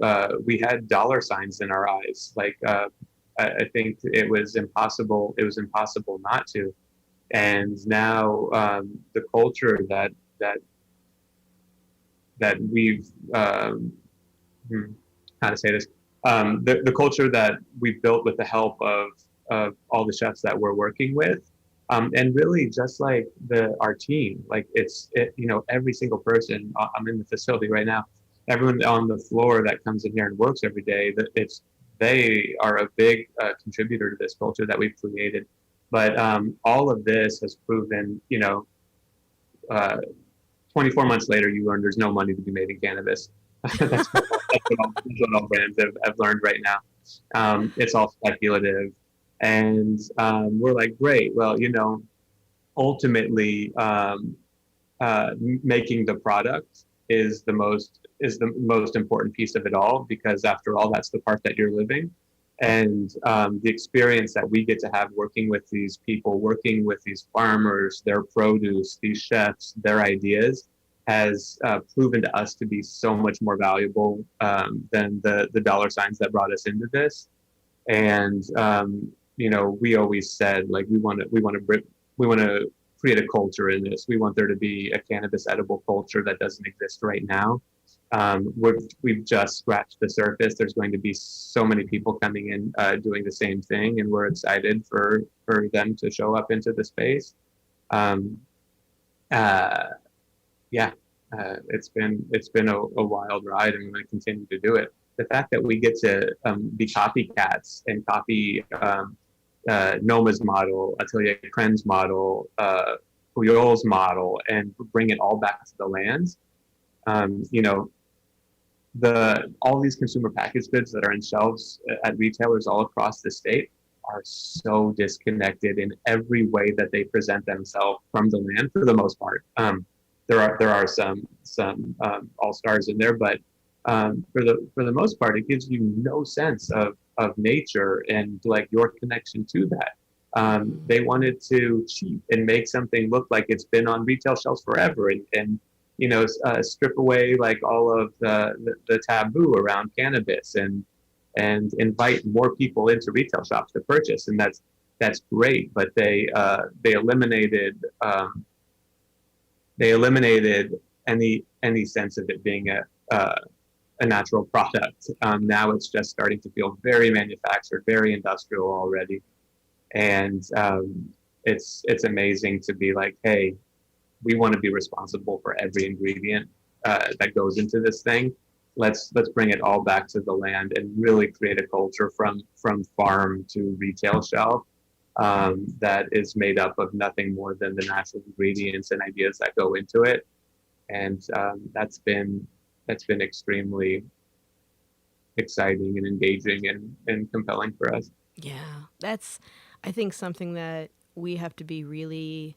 we had dollar signs in our eyes. I think it was impossible not to. And now the culture that we've how to say this, the culture that we've built with the help of all the chefs that we're working with, and really just like our team, every single person. I'm in the facility right now. Everyone on the floor that comes in here and works every day, they are a big contributor to this culture that we've created. But all of this has proven, 24 months later, you learn there's no money to be made in cannabis. That's what all brands have learned right now. It's all speculative. And we're like, great, well, ultimately making the product is the most important piece of it all, because after all, that's the part that you're living. And the experience that we get to have working with these people, working with these farmers, their produce, these chefs, their ideas, has proven to us to be so much more valuable than the dollar signs that brought us into this. And we always said, we want to create a culture in this. We want there to be a cannabis edible culture that doesn't exist right now. We've just scratched the surface. There's going to be so many people coming in doing the same thing, and we're excited for them to show up into the space. It's been a wild ride, and we're going to continue to do it. The fact that we get to be copycats and copy Noma's model, Atelier Crenn's model, Puyol's model, and bring it all back to the land. All these consumer packaged goods that are in shelves at retailers all across the state are so disconnected in every way that they present themselves from the land, for the most part. There are some all-stars in there, but for the most part, it gives you no sense of nature and your connection to that. They wanted to cheat and make something look like it's been on retail shelves forever, and strip away all of the taboo around cannabis, and invite more people into retail shops to purchase, and that's great. But they eliminated any sense of it being a natural product. Now it's just starting to feel very manufactured, very industrial already, and it's amazing to be like, hey, we want to be responsible for every ingredient that goes into this thing. Let's bring it all back to the land and really create a culture from farm to retail shelf that is made up of nothing more than the natural ingredients and ideas that go into it. And that's been extremely exciting and engaging and compelling for us. Yeah, that's, I think, something that we have to be really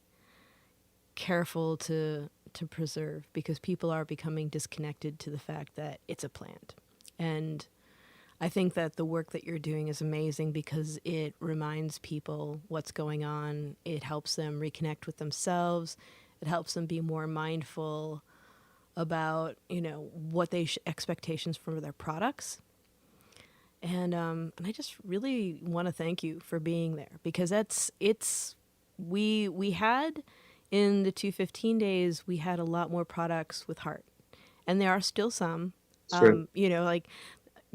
careful to preserve, because people are becoming disconnected to the fact that it's a plant. And I think that the work that you're doing is amazing because it reminds people what's going on. It helps them reconnect with themselves. It helps them be more mindful about, what they expectations for their products. And I just really want to thank you for being there, because we had in the 215 days, we had a lot more products with heart, and there are still some. Sure. Like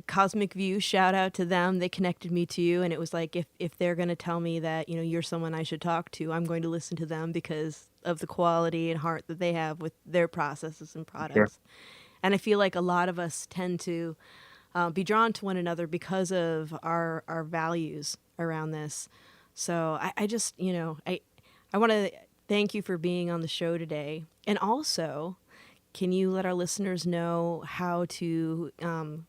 Cosmic View, shout out to them. They connected me to you, and it was like, if they're going to tell me that, you're someone I should talk to, I'm going to listen to them because of the quality and heart that they have with their processes and products. Sure. And I feel like a lot of us tend to be drawn to one another because of our values around this. So I just, I want to thank you for being on the show today. And also, can you let our listeners know how to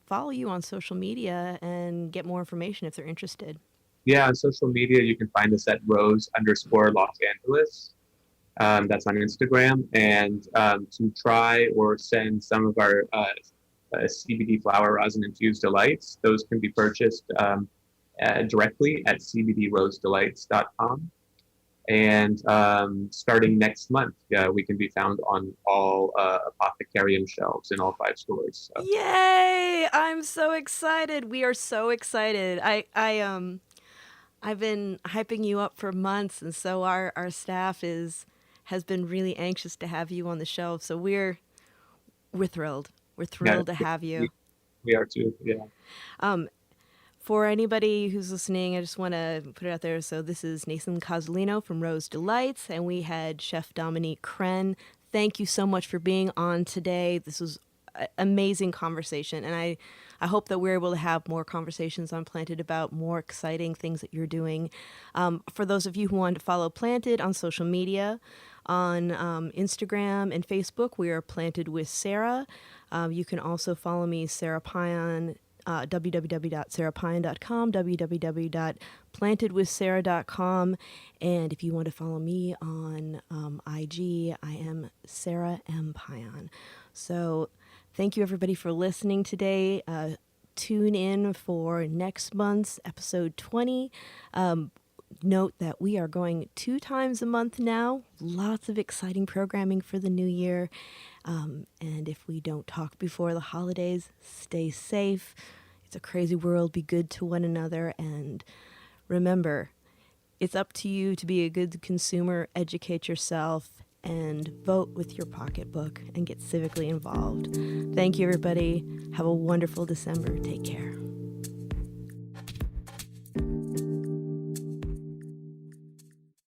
follow you on social media and get more information if they're interested? Yeah, on social media, you can find us at Rose_Los Angeles. That's on Instagram. And to try or send some of our CBD flower rosin infused delights, those can be purchased directly at cbdrosedelights.com. And starting next month, we can be found on all Apothecarium shelves in all 5 stores. So. Yay! I'm so excited. We are so excited. I've been hyping you up for months, and so our staff has been really anxious to have you on the show. So we're thrilled. We're thrilled to have you. We are too. Yeah. For anybody who's listening, I just want to put it out there. So this is Nathan Cozzolino from Rose Delights, and we had Chef Dominique Crenn. Thank you so much for being on today. This was an amazing conversation, and I hope that we're able to have more conversations on Planted about more exciting things that you're doing. For those of you who want to follow Planted on social media, on Instagram and Facebook, we are Planted with Sara. You can also follow me, Sara Payan, www.sarapine.com, www.plantedwithsara.com. And if you want to follow me on IG, I am Sara M. Payan. So thank you, everybody, for listening today. Tune in for next month's episode 20. Note that we are going 2 times a month now. Lots of exciting programming for the new year. And if we don't talk before the holidays, stay safe. It's a crazy world. Be good to one another. And remember, it's up to you to be a good consumer, educate yourself, and vote with your pocketbook and get civically involved. Thank you, everybody. Have a wonderful December. Take care.